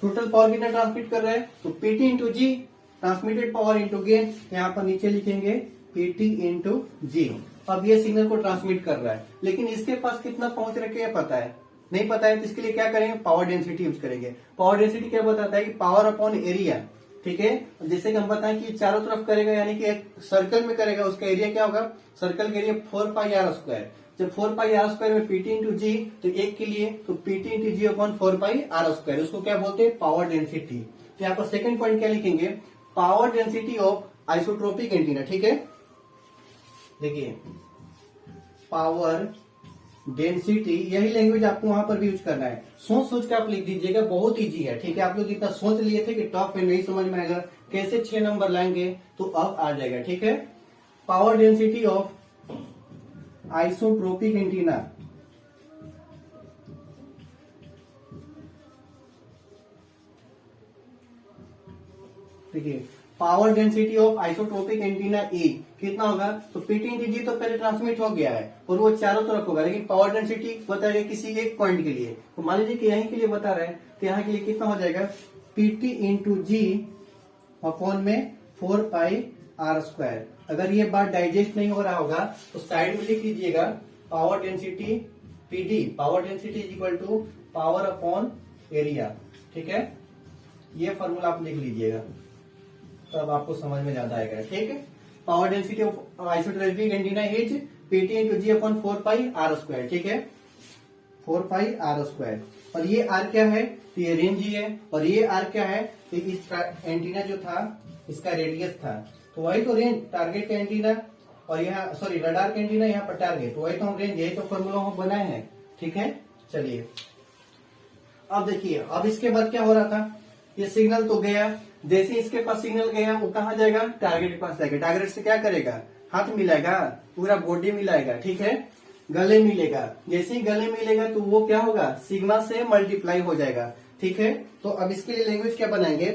total power कितना ट्रांसमिट कर रहा है, तो पीटी इंटू जी, ट्रांसमिटेड पावर इंटू गेन। यहाँ पर नीचे लिखेंगे पीटी इंटू जी। अब ये सिग्नल को ट्रांसमिट कर रहा है, लेकिन इसके पास कितना पहुंच रखे है पता है, नहीं पता है, तो इसके लिए क्या करेंगे, पावर डेंसिटी यूज करेंगे। पावर डेंसिटी क्या बताता है कि पावर अपॉन एरिया। ठीक है, जैसे कि हम बताएं कि चारों तरफ करेगा, यानी कि एक सर्कल में करेगा, उसका एरिया क्या होगा, सर्कल का एरिया 4πr²। जब 4πr² में पीटी इंटू जी, तो एक के लिए तो PT into G upon 4πr², उसको क्या बोलते हैं, पावर डेंसिटी। तो यहाँ पर सेकंड पॉइंट क्या लिखेंगे, power density of isotropic antenna. ठीक है, देखिए पावर डेंसिटी, यही लैंग्वेज आपको वहां पर भी यूज करना है। सोच सोच के आप लिख दीजिएगा, बहुत इजी है। ठीक है, आप लोग इतना सोच लिए थे कि टॉप में नहीं समझ में आएगा, कैसे 6 नंबर लाएंगे, तो अब आ जाएगा। ठीक है, power density of isotropic antenna, देखिए power density of isotropic antenna ई कितना होगा, तो पीटी इंटू जी तो पहले ट्रांसमिट हो गया है और वो चारों तरफ होगा, लेकिन पावर डेंसिटी बताएगा किसी एक पॉइंट के लिए। तो मान लीजिए कि यहीं के लिए बता रहे हैं, तो यहाँ के लिए कितना हो जाएगा, पीटी इंटू जी अपॉन में 4πr²। अगर ये बात डाइजेस्ट नहीं हो रहा होगा तो साइड में लिख लीजिएगा, power density PD, power density is equal to power upon area. ठीक है, ये फॉर्मूला आप लिख लीजिएगा, तब आपको समझ में ज्यादा आएगा। ठीक है, power density of isotropic antenna is PT into G upon 4πr²। ठीक है, 4πr²। और ये आर क्या है, तो ये रेंज ही है, और ये आर क्या है, तो इसका एंटीना जो था इसका रेडियस था, तो वही तो रेंज, टारगेट का एंटीना, और यहाँ सॉरी रडार का एंटीना, यहाँ पर टारगेट, तो वही तो हम रेंज, यही तो फॉर्मूला हम बनाए हैं। ठीक है, चलिए अब देखिए, अब इसके बाद क्या हो रहा था, ये सिग्नल तो गया, जैसे इसके पास सिग्नल गया वो कहाँ जाएगा, टारगेट के पास जाएगा। टारगेट से क्या करेगा, हाथ मिलाएगा, पूरा बॉडी मिलाएगा। ठीक है, गले मिलेगा, जैसे ही गले मिलेगा तो वो क्या होगा, सिग्मा से मल्टीप्लाई हो जाएगा। ठीक है, तो अब इसके लिए लैंग्वेज क्या बनाएंगे,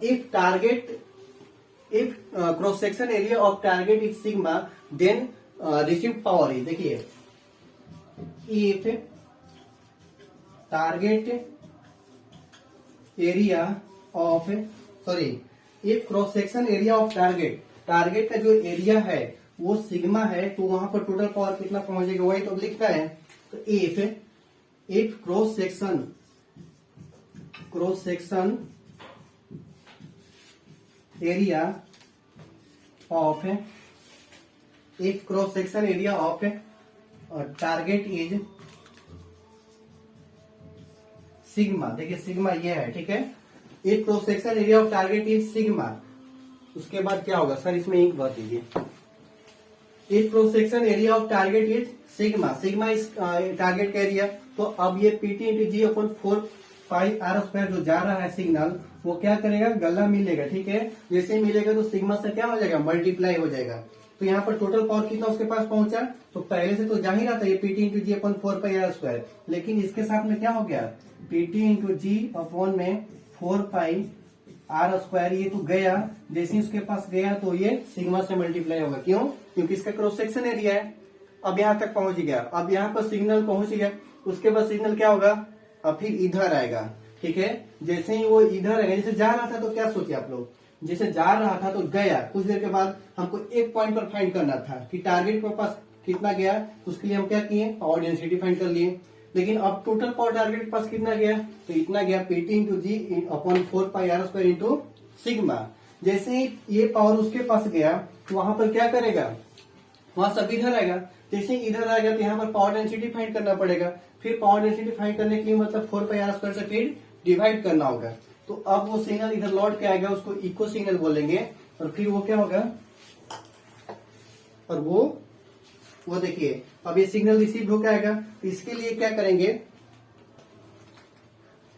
if target, if cross section area of target is sigma then receive power is, देखिए if target area of, sorry if cross section area of target, target का जो एरिया है वो सिग्मा है, तो वहां पर टोटल पावर कितना पहुंचेगा वही तो लिखता है। तो if cross section area of target is sigma, देखिए सिग्मा ये है, ठीक है। If cross section area of target is sigma, उसके बाद क्या होगा सर, इसमें एक बात दीजिए। If cross section area of target is sigma is target का एरिया, तो अब ये पीटी इंटू जी अपन 4πr² जो जा रहा है सिग्नल, वो क्या करेगा, गला मिलेगा, ठीक है। जैसे ही मिलेगा तो सिग्मा से क्या हो जाएगा, मल्टीप्लाई हो जाएगा। तो यहाँ पर टोटल पावर कितना उसके पास पहुंचा, तो पहले से तो जा ही रहा था ये पीटी इंटू जी अपन 4πr², लेकिन इसके साथ में क्या हो गया, पीटी इंटू जी अपॉन में 4πr², ये तो गया, जैसे ही उसके पास गया तो ये सिग्मा से मल्टीप्लाई होगा। क्यों, क्योंकि इसका क्रॉस सेक्शन एरिया है। अब यहाँ तक पहुंच गया, अब यहाँ पर सिग्नल पहुंच गया, उसके बाद सिग्नल क्या होगा, अब फिर इधर आएगा, ठीक है। जैसे ही वो इधर आएगा, जैसे जा रहा था तो क्या सोचे आप लोग, जैसे जा रहा था तो गया, कुछ देर के बाद हमको एक पॉइंट पर फाइंड करना था कि टारगेट के पास कितना गया, उसके लिए हम क्या किए, पावर डेंसिटी फाइंड कर लिए। लेकिन अब टोटल पावर टारगेट के पास कितना गया, तो इतना गया, PT into G upon 4πr² into sigma. जैसे ही ये पावर उसके पास गया तो वहां पर क्या करेगा, वहां सब इधर आएगा, जैसे ही इधर आएगा तो यहाँ पर पावर डेंसिटी फाइंड करना पड़ेगा। फिर पावर डेंसिटी फाइंड करने के लिए मतलब 4πr² से फिर डिवाइड करना होगा। तो अब वो सिग्नल इधर लौट के आएगा, उसको इको सिग्नल बोलेंगे, और फिर वो क्या होगा, और वो देखिए अब ये सिग्नल रिसीव होकर आएगा। तो इसके लिए क्या करेंगे,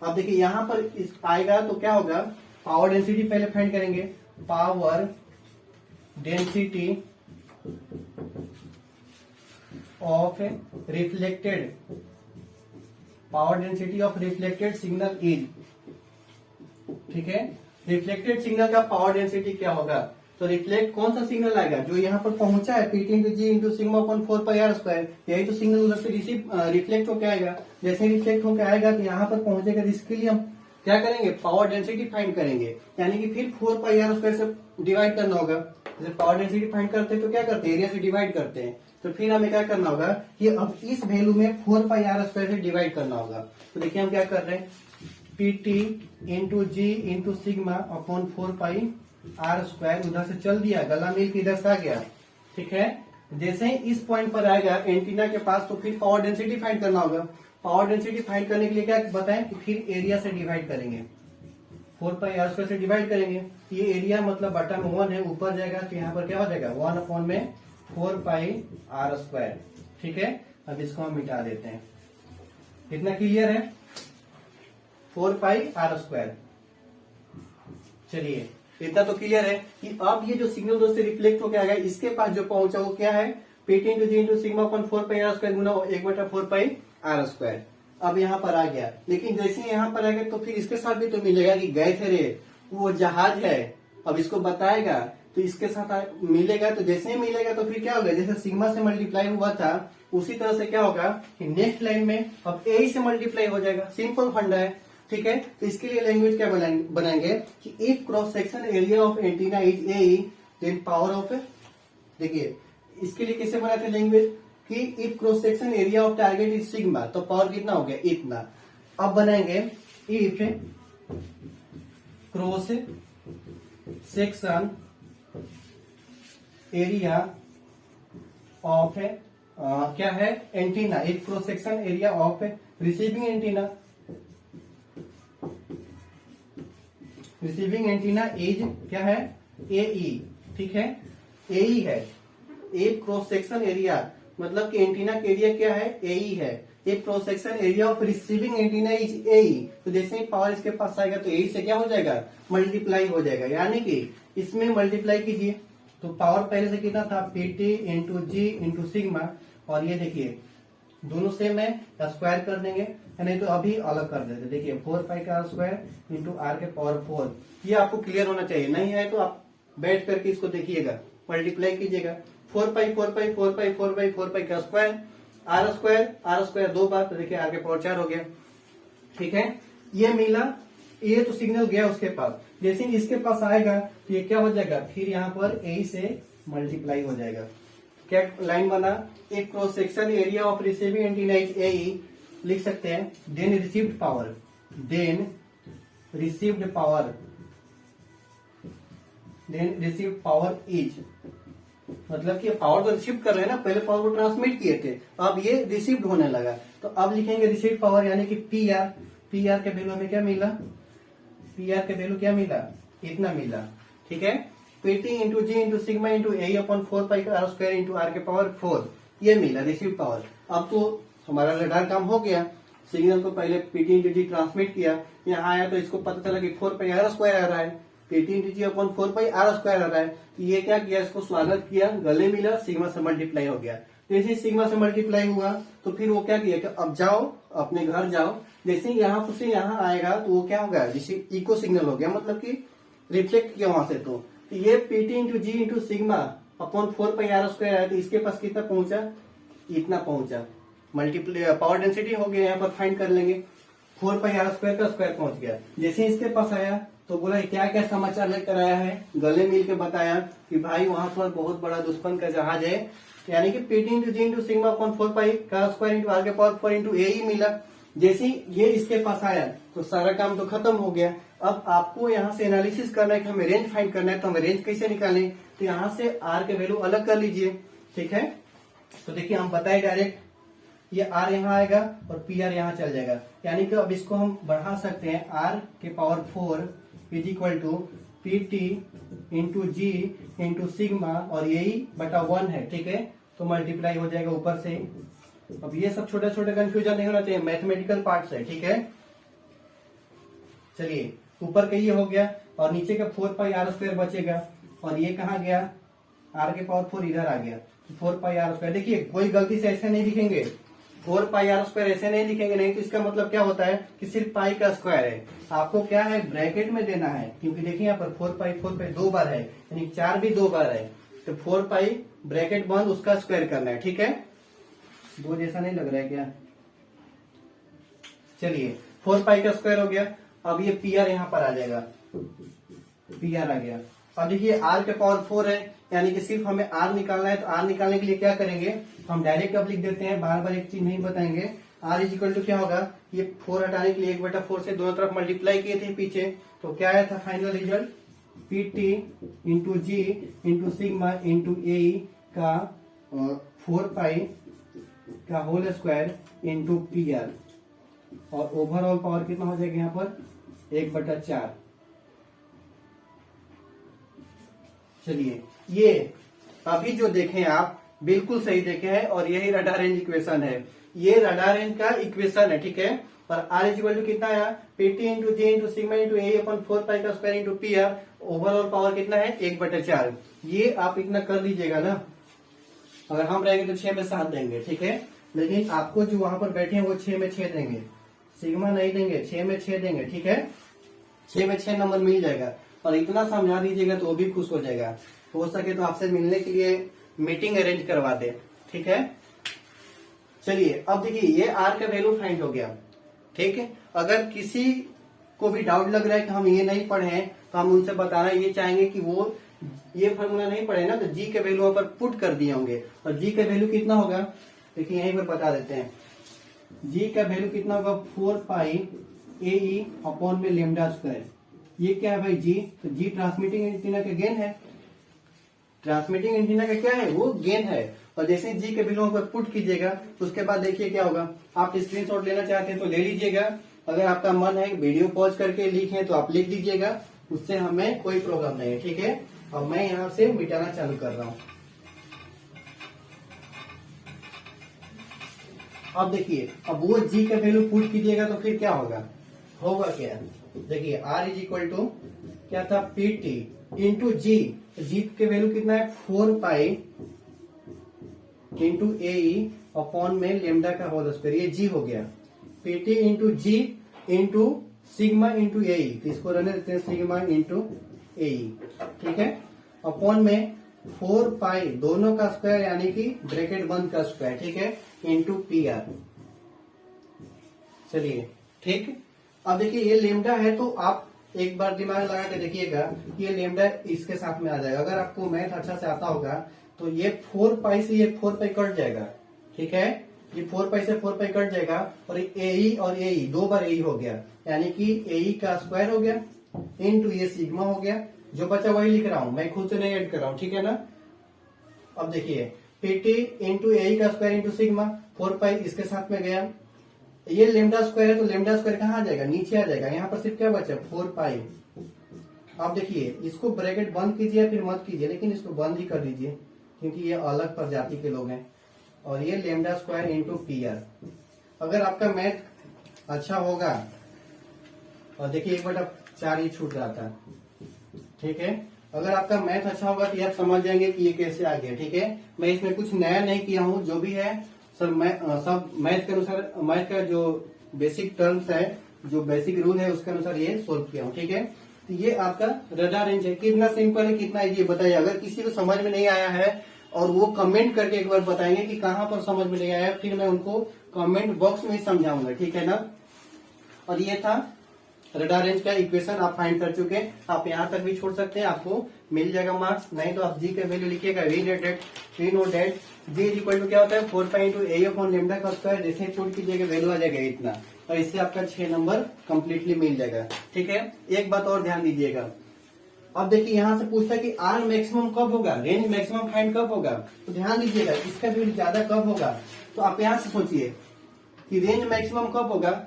अब देखिए यहां पर इस आएगा तो क्या होगा, पावर डेंसिटी पहले फाइंड करेंगे, power density of reflected signal is, ठीक है। रिफ्लेक्टेड सिग्नल का पावर डेंसिटी क्या होगा, तो रिफ्लेक्ट कौन सा सिग्नल आएगा, जो यहाँ पर पहुंचा है PT into G into sigma upon 4πr², यही तो सिग्नल उधर से रिफ्लेक्ट होकर आएगा। जैसे रिफ्लेक्ट होकर आएगा तो यहाँ पर पहुंचेगा, इसके लिए हम क्या करेंगे, पावर डेंसिटी फाइंड करेंगे, यानी कि फिर 4πr² से डिवाइड करना होगा। जैसे पावर डेंसिटी फाइंड करते हैं तो क्या करते हैं, एरिया से डिवाइड करते हैं। तो फिर हमें क्या करना होगा कि अब इस वैल्यू में 4πr² से डिवाइड करना होगा। तो देखिए हम क्या कर रहे हैं, PT into G into sigma upon 4πr², उधर से चल दिया, गला मिल के इधर से आ गया, ठीक है। जैसे ही इस पॉइंट पर आएगा एंटीना के पास, तो फिर पावर डेंसिटी फाइंड करना होगा। पावर डेंसिटी फाइंड करने के लिए क्या बताएं कि फिर एरिया से डिवाइड करेंगे, 4πr² से डिवाइड करेंगे। ये एरिया मतलब बटा में 1 है, ऊपर जाएगा तो यहाँ पर क्या हो जाएगा, 1 अपॉन में 4πr², ठीक है। अब इसको हम मिटा देते हैं, कितना क्लियर है, 4πr²। चलिए इतना तो क्लियर है कि अब ये जो सिग्नल उधर से रिफ्लेक्ट होकर आएगा, इसके पास जो पहुंचा वो क्या है, PT into G into sigma upon 4πr² गुना 1/4πr²। अब यहाँ पर आ गया, लेकिन जैसे ही यहाँ पर आएगा तो फिर इसके साथ भी तो मिलेगा कि गए थे रे, वो जहाज है, अब इसको बताएगा तो इसके साथ मिलेगा। तो जैसे ही मिलेगा तो फिर क्या होगा, जैसे सिग्मा से मल्टीप्लाई हुआ था उसी तरह से क्या होगा कि नेक्स्ट लाइन में अब ए से मल्टीप्लाई हो जाएगा, सिंपल फंडा है, ठीक है। तो इसके लिए लैंग्वेज क्या बनाएंगे कि if cross section area of antenna is A, then power of, देखिए इसके लिए कैसे बनाते लैंग्वेज कि if cross section area of target is sigma, तो पावर कितना हो गया, इतना। अब बनाएंगे if cross section area of क्या है, antenna, if cross section area of receiving antenna is क्या है, AE, ठीक है, AE है। एक क्रॉस सेक्शन एरिया मतलब कि एंटीना का एरिया क्या है, AE है। एक cross section area of receiving antenna is AE, तो जैसे ही पावर इसके पास आएगा तो AE से क्या हो जाएगा, मल्टीप्लाई हो जाएगा, यानी कि इसमें मल्टीप्लाई कीजिए। तो पावर पहले से कितना था, PT into G into sigma, और ये देखिए दोनों सेम है, स्क्वायर कर देंगे, नहीं तो अभी अलग कर देते। देखिए 4πr² इंटू आर के पावर 4, ये आपको क्लियर होना चाहिए, नहीं है तो आप बैठ करके इसको देखिएगा, मल्टीप्लाई कीजिएगा, 4π का स्क्वायर, r² 2 बार, तो देखिए आर के पावर 4 हो गया, ठीक है। ये मिला, ये तो सिग्नल गया उसके पास, जैसे इसके पास आएगा तो ये क्या हो जाएगा, फिर यहाँ पर ए से मल्टीप्लाई हो जाएगा, क्या लाइन बना, एक cross section area of receiving antenna is A, लिख सकते हैं then received power, then received power, then received power is, मतलब कि पावर तो रिसीव कर रहे हैं ना, पहले पावर को ट्रांसमिट किए थे, अब ये रिसीव्ड होने लगा, तो अब लिखेंगे रिसीव्ड पावर यानी कि पी आर, पी आर के वैल्यू हमें क्या मिला, पी आर के वैल्यू क्या मिला, इतना मिला, ठीक है। PT into G into sigma into A upon 4 pi R square into R के पावर 4, ये मिला रिसीव पावर। अब तो हमारा रडार काम हो गया, सिग्नल को पहले पीटी इंटू जी ट्रांसमिट किया, यहाँ आया तो इसको पता चला कि 4 पाई आर स्क्वायर आ रहा है, PT into G upon 4 pi R square आ रहा है, तो ये क्या किया, इसको स्वागत किया, गले मिला, सिग्मा से मल्टीप्लाई हो गया। जैसे सिग्मा से मल्टीप्लाई हुआ तो फिर वो क्या किया कि अब जाओ अपने घर जाओ, जैसे यहाँ से यहाँ आएगा तो वो क्या होगा, जैसे इको सिग्नल हो गया, मतलब कि रिफ्लेक्ट किया वहां से, तो ये P T into G into sigma upon 4 pi R square है, तो इसके पास कितना पहुंचा, इतना पहुंचा, मल्टीप्लाई पावर डेंसिटी हो गया, यहाँ पर फाइंड कर लेंगे, 4 पाई आर स्क्वायर का स्क्वायर पहुंच गया। जैसे इसके पास आया तो बोला क्या क्या समाचार लेकर आया है, गले मिल के बताया कि भाई वहां पर बहुत बड़ा दुश्मन का जहाज है, यानी कि PT into G into sigma upon 4 pi का स्क्वायर इंटू आर के पावर 4 इंटू ए ही मिला। जैसे ये इसके पास आया तो सारा काम तो खत्म हो गया। अब आपको यहाँ से एनालिसिस करना है कि हमें रेंज फाइंड करना है, तो हमें रेंज कैसे निकालें, तो यहाँ से आर के वैल्यू अलग कर लीजिए, ठीक है। तो देखिए हम बताए डायरेक्ट, ये आर यहाँ आएगा और पी आर यहाँ चल जाएगा, यानी कि अब इसको हम बढ़ा सकते हैं, आर के power 4 is equal to P T into G into sigma, और यही बटा 1 है, ठीक है, तो मल्टीप्लाई हो जाएगा ऊपर से। अब ये सब छोटे छोटे कंफ्यूजन नहीं होना चाहिए, मैथमेटिकल पार्ट्स है, ठीक है। चलिए ऊपर का ये हो गया और नीचे का 4 पाई आर स्क्वायर बचेगा, और ये कहाँ गया, आर के पावर 4 इधर आ गया, 4 पाई आर स्क्वायर। देखिए कोई गलती से ऐसे नहीं लिखेंगे, 4 पाई आर स्क्वायर ऐसे नहीं लिखेंगे, नहीं तो इसका मतलब क्या होता है कि सिर्फ पाई का स्क्वायर है, आपको क्या है ब्रैकेट में देना है, क्योंकि देखिए यहाँ पर 4 पाई 2 बार है, यानी 4 भी 2 बार है, तो 4 पाई ब्रैकेट बंद उसका स्क्वायर करना है, ठीक है। 2 जैसा नहीं लग रहा है क्या, चलिए 4 पाई का स्क्वायर हो गया। अब ये पी आर यहाँ पर आ जाएगा, पी आर आ गया। अब देखिए आर के पावर 4 है, यानी कि सिर्फ हमें आर निकालना है, तो आर निकालने के लिए क्या करेंगे, हम डायरेक्ट अब लिख देते हैं, बार बार एक चीज नहीं बताएंगे। आर इज इक्वल टू क्या होगा, ये 4 हटाने के लिए 1/4 से दोनों तरफ मल्टीप्लाई किए थे पीछे, तो क्या आया था final result, P T into G into sigma into A का 4 पाई का whole square into P R, और ओवरऑल पावर कितना हो जाएगा यहाँ पर 1/4। चलिए ये अभी जो देखें आप बिल्कुल सही देखे हैं, और यही रडार रेंज इक्वेशन है, ये रडार रेंज का इक्वेशन है, ठीक है। और आर इज इक्वल टू कितना आया, PT into G into sigma into A upon 4 pi का square into P are, overall power कितना है 1/4। ये आप इतना कर लीजिएगा ना, अगर हम रहेंगे तो 6 में 7 देंगे, ठीक है, लेकिन आपको जो वहां पर बैठे हैं वो 6 में 6 देंगे, सिग्मा नहीं देंगे, 6 में 6 देंगे, ठीक है, 6 में 6 नंबर मिल जाएगा। और इतना समझा दीजिएगा तो वो भी खुश हो जाएगा, हो सके तो आपसे मिलने के लिए मीटिंग अरेंज करवा दे, ठीक है। चलिए अब देखिए ये आर का वैल्यू फाइंड हो गया, ठीक है। अगर किसी को भी डाउट लग रहा है कि हम ये नहीं पढ़े हैं, तो हम उनसे बताना ये चाहेंगे कि वो ये फॉर्मूला नहीं पढ़े ना, तो जी के वैल्यू पर पुट कर दिए होंगे, और जी का वैल्यू कितना होगा देखिए यहीं पर बता देते हैं, जी का वैल्यू कितना होगा 4 पाई ए अपॉन में लेमडा स्क्वायर। ये क्या है भाई जी, तो जी ट्रांसमिटिंग एंटीना का गेन है, ट्रांसमिटिंग एंटीना का क्या है वो गेन है। और जैसे जी के वैल्यू पर पुट कीजिएगा उसके बाद देखिए क्या होगा, आप स्क्रीनशॉट लेना चाहते हैं तो ले लीजिएगा, अगर आपका मन है वीडियो पॉज करके लिखे तो आप लिख दीजिएगा, उससे हमें कोई प्रॉब्लम नहीं है, ठीक है। अब मैं यहाँ से मिटाना चालू कर रहा हूँ। अब देखिए अब वो जी का वैल्यू पुट कीजिएगा तो फिर क्या होगा, होगा क्या, देखिए आर इज इक्वल टू क्या था पी टी इंटू जी, जी के वैल्यू कितना है 4 पाई इंटू ए अपॉन में लेमडा का होल स्क्वायर, ये जी हो गया, PT into G into sigma into ए, तो इसको रहने देते हैं सिग्मा इंटू ए, ठीक है, अपॉन में 4 पाई दोनों का स्क्वायर यानी कि ब्रैकेट बंद का स्क्वायर, ठीक है, इंटू पी आर। चलिए ठीक, अब देखिए ये लेमडा है तो आप एक बार दिमाग लगा के देखिएगा कि ये लेमडा इसके साथ में आ जाएगा। अगर आपको मैथ अच्छा से आता होगा तो ये 4 पाई से ये 4 पाई कट जाएगा, ठीक है। ये 4 पाई से 4 पाई कट जाएगा और ए और ए 2 बार ए हो गया, यानी कि ए का स्क्वायर हो गया इनटू ये सिग्मा हो गया। जो बचा वही लिख रहा हूं, मैं खुद से नहीं ऐड कर रहा हूं, ठीक है ना। अब देखिए पीटी इंटू ए का स्क्वायर इंटू सिग्मा, 4 पाई इसके साथ में गया। ये लेमडा स्क्वायर है तो लेमडा स्क्वायर कहाँ आ जाएगा, नीचे आ जाएगा। यहाँ पर सिर्फ क्या बचा 4 पाई। अब देखिए इसको ब्रैकेट बंद कीजिए फिर मत कीजिए, लेकिन इसको बंद ही कर दीजिए क्योंकि ये अलग प्रजाति के लोग हैं। और ये lambda square into P are. अगर आपका मैथ अच्छा होगा, और देखिए 1/4 ही छूट रहा था, ठीक है। अगर आपका मैथ अच्छा होगा तो आप समझ जाएंगे कि ये कैसे आ गया, ठीक है। मैं इसमें कुछ नया नहीं किया हूँ, जो भी है सब मैथ के अनुसार, मैथ का जो बेसिक टर्म्स है, जो बेसिक रूल है उसके अनुसार ये सोल्व किया हूँ, ठीक है। तो ये आपका रडार रेंज है। कितना सिंपल है, कितना इजी, बताइए। अगर किसी को समझ में नहीं आया है और वो कमेंट करके एक बार बताएंगे कि कहाँ पर समझ में नहीं आया, फिर मैं उनको कमेंट बॉक्स में ही समझाऊंगा, ठीक है ना। और ये था रडार रेंज का इक्वेशन, आप फाइंड कर चुके हैं। आप यहाँ तक भी छोड़ सकते हैं, आपको मिल जाएगा मार्क्स। नहीं तो आप जी का वैल्यू लिखिएगा, we know that G equal to क्या होता है 4 pi into A upon lambda का स्क्वायर। जैसे पुट कीजिएगा वैल्यू आ जाएगा इतना, और इससे आपका 6 नंबर कंप्लीटली मिल जाएगा, ठीक है। एक बात और ध्यान दीजिएगा। अब देखिए यहाँ से पूछता है कि आर मैक्सिमम कब होगा, रेंज मैक्सिमम फाइंड कब होगा। तो ध्यान दीजिएगा इसका भी ज्यादा कब होगा। तो आप यहाँ से सोचिए कि रेंज मैक्सिमम कब होगा।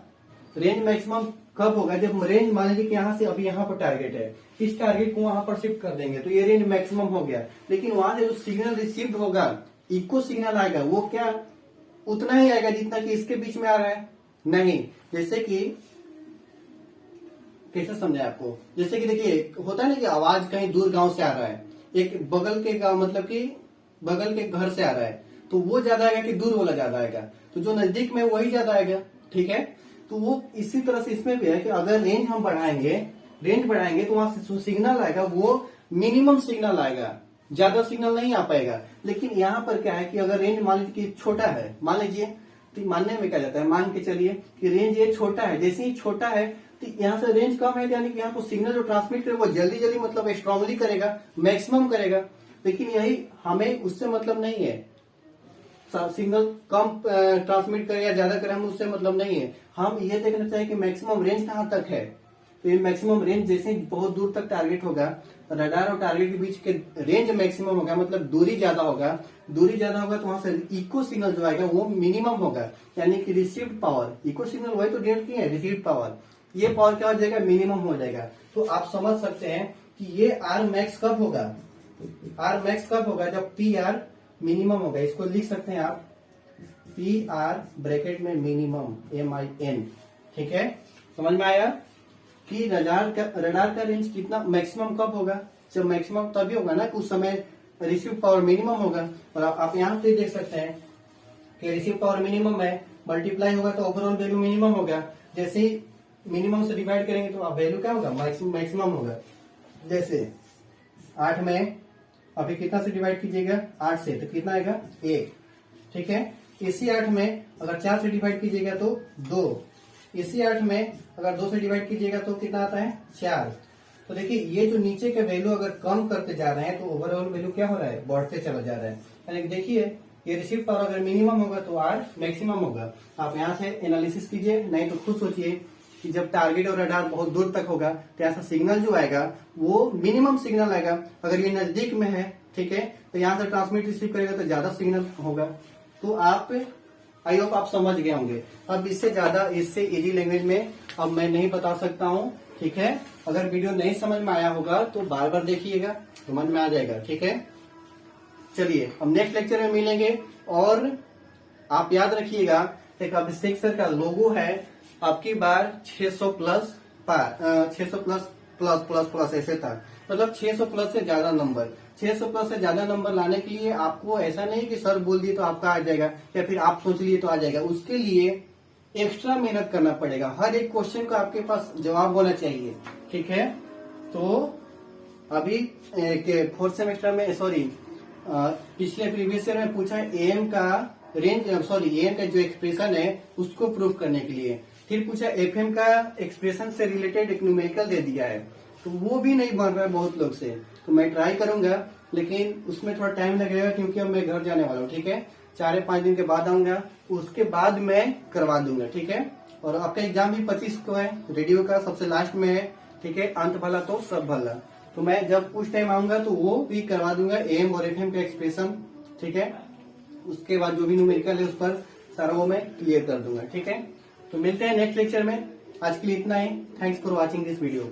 रेंज मैक्सिमम कब होगा, जब रेंज मान लीजिए कि यहाँ से अभी यहाँ पर टारगेट है, इस टारगेट को वहां पर शिफ्ट कर देंगे तो ये रेंज मैक्सिमम हो गया। लेकिन वहां से जो सिग्नल रिसीव्ड होगा, इको सिग्नल आएगा, वो क्या उतना ही आएगा जितना कि इसके बीच में आ रहा है, नहीं। जैसे कि कैसे समझे आपको, जैसे कि देखिए होता है ना कि आवाज कहीं दूर गांव से आ रहा है, एक बगल के गांव मतलब कि बगल के घर से आ रहा है, तो वो ज्यादा आएगा कि दूर वाला ज्यादा आएगा। तो जो नजदीक में वही ज्यादा आएगा, ठीक है। तो वो इसी तरह से इसमें भी है कि अगर रेंज हम बढ़ाएंगे, रेंज बढ़ाएंगे तो वहां से जो सिग्नल आएगा वो मिनिमम सिग्नल आएगा, ज्यादा सिग्नल नहीं आ पाएगा। लेकिन यहाँ पर क्या है कि अगर रेंज मान लीजिए कि छोटा है, मान लीजिए, तो मानने में क्या जाता है, मान के चलिए कि रेंज ये छोटा है, जैसे ही छोटा है तो यहाँ से रेंज कम है, यानी कि यहाँ को सिग्नल जो ट्रांसमिट करे वो जल्दी जल्दी मतलब स्ट्रांगली करेगा, मैक्सिमम करेगा। लेकिन यही हमें उससे मतलब नहीं है, सिग्नल कम ट्रांसमिट करे या ज्यादा करे, हम उससे मतलब नहीं है। हम ये देखना चाहिए कि मैक्सिमम रेंज कहाँ तक है। तो ये मैक्सिमम रेंज जैसे बहुत दूर तक टारगेट होगा, रडार और टारगेट के बीच के रेंज मैक्सिमम होगा, मतलब दूरी ज्यादा होगा। दूरी ज्यादा होगा तो वहां से इको सिग्नल जो आएगा वो मिनिमम होगा, यानी कि रिसीव्ड पावर, इको सिग्नल वही तो डेट की है, रिसीव्ड पावर, ये पावर क्या हो जाएगा, मिनिमम हो जाएगा। तो आप समझ सकते हैं कि ये आर मैक्स कब होगा, आर मैक्स कब होगा, जब पी आर मिनिमम होगा। इसको लिख सकते हैं आप पी आर ब्रैकेट में मिनिमम MIN, ठीक है। समझ में आया कि रडार का रेंज कितना मैक्सिमम कब होगा, जब मैक्सिमम तभी होगा ना कि उस समय रिसीव पावर मिनिमम होगा। और आप यहाँ पे देख सकते हैं कि रिसीव पावर मिनिमम है, मल्टीप्लाई होगा तो ओवरऑल वैल्यू मिनिमम होगा। जैसे ही मिनिमम से डिवाइड करेंगे तो वैल्यू क्या होगा, मैक्सिमम होगा। जैसे 8 में अभी कितना से डिवाइड कीजिएगा, 8 से, तो कितना आएगा 1, ठीक है। इसी 8 में अगर 4 से डिवाइड कीजिएगा तो 2, इसी 8 में अगर 2 से डिवाइड कीजिएगा तो कितना आता है 4। तो देखिए ये जो नीचे के वैल्यू अगर कम करते जा रहे हैं तो ओवरऑल वैल्यू क्या हो रहा है, बढ़ते चला जा रहा है। यानी देखिए ये रिसीव पावर अगर मिनिमम होगा तो आर मैक्सिमम होगा। आप यहाँ से एनालिसिस कीजिए, नहीं तो खुद सोचिए कि जब टारगेट और रडार बहुत दूर तक होगा तो ऐसा सिग्नल जो आएगा वो मिनिमम सिग्नल आएगा। अगर ये नजदीक में है, ठीक है, तो यहाँ से ट्रांसमिट रिसीव करेगा तो ज्यादा सिग्नल होगा। तो आप आई होप आप समझ गए होंगे। अब इससे ज्यादा, इससे इजी लैंग्वेज में अब मैं नहीं बता सकता हूँ, ठीक है। अगर वीडियो नहीं समझ में आया होगा तो बार बार देखिएगा, समझ में आ जाएगा, ठीक है। चलिए हम नेक्स्ट लेक्चर में मिलेंगे। और आप याद रखिएगा एक अभिषेक सर का लोगो है, आपकी बार 600 plus 600 plus plus plus plus ऐसे था, मतलब 600 प्लस से ज्यादा नंबर। 600 प्लस से ज्यादा नंबर लाने के लिए आपको ऐसा नहीं कि सर बोल दिए तो आपका आ जाएगा या फिर आप सोच लिए तो आ जाएगा। उसके लिए एक्स्ट्रा मेहनत करना पड़ेगा, हर एक क्वेश्चन का आपके पास जवाब होना चाहिए, ठीक है। तो अभी 4th सेमेस्टर में, सॉरी पिछले प्रीवियस ईयर में पूछा है एम का रेंज, एम का जो एक्सप्रेशन है उसको प्रूव करने के लिए। फिर पूछा एफएम का एक्सप्रेशन से रिलेटेड एक न्यूमेरिकल दे दिया है, तो वो भी नहीं बन रहा है बहुत लोग से। तो मैं ट्राई करूंगा, लेकिन उसमें थोड़ा टाइम लगेगा क्योंकि अब मैं घर जाने वाला हूँ। ठीक है, 4 या 5 दिन के बाद आऊंगा, उसके बाद मैं करवा दूंगा। ठीक है, और आपका एग्जाम भी 25 को है, रेडियो का सबसे लास्ट में है। ठीक है, अंत भला तो सब भला। तो मैं जब उस टाइम आऊंगा तो वो भी करवा दूंगा, एम और एफएम का एक्सप्रेशन। ठीक है, उसके बाद जो भी न्यूमेरिकल है उस पर सारा वो मैं क्लियर कर दूंगा। ठीक है, तो मिलते हैं नेक्स्ट लेक्चर में। आज के लिए इतना ही। Thanks for watching this video.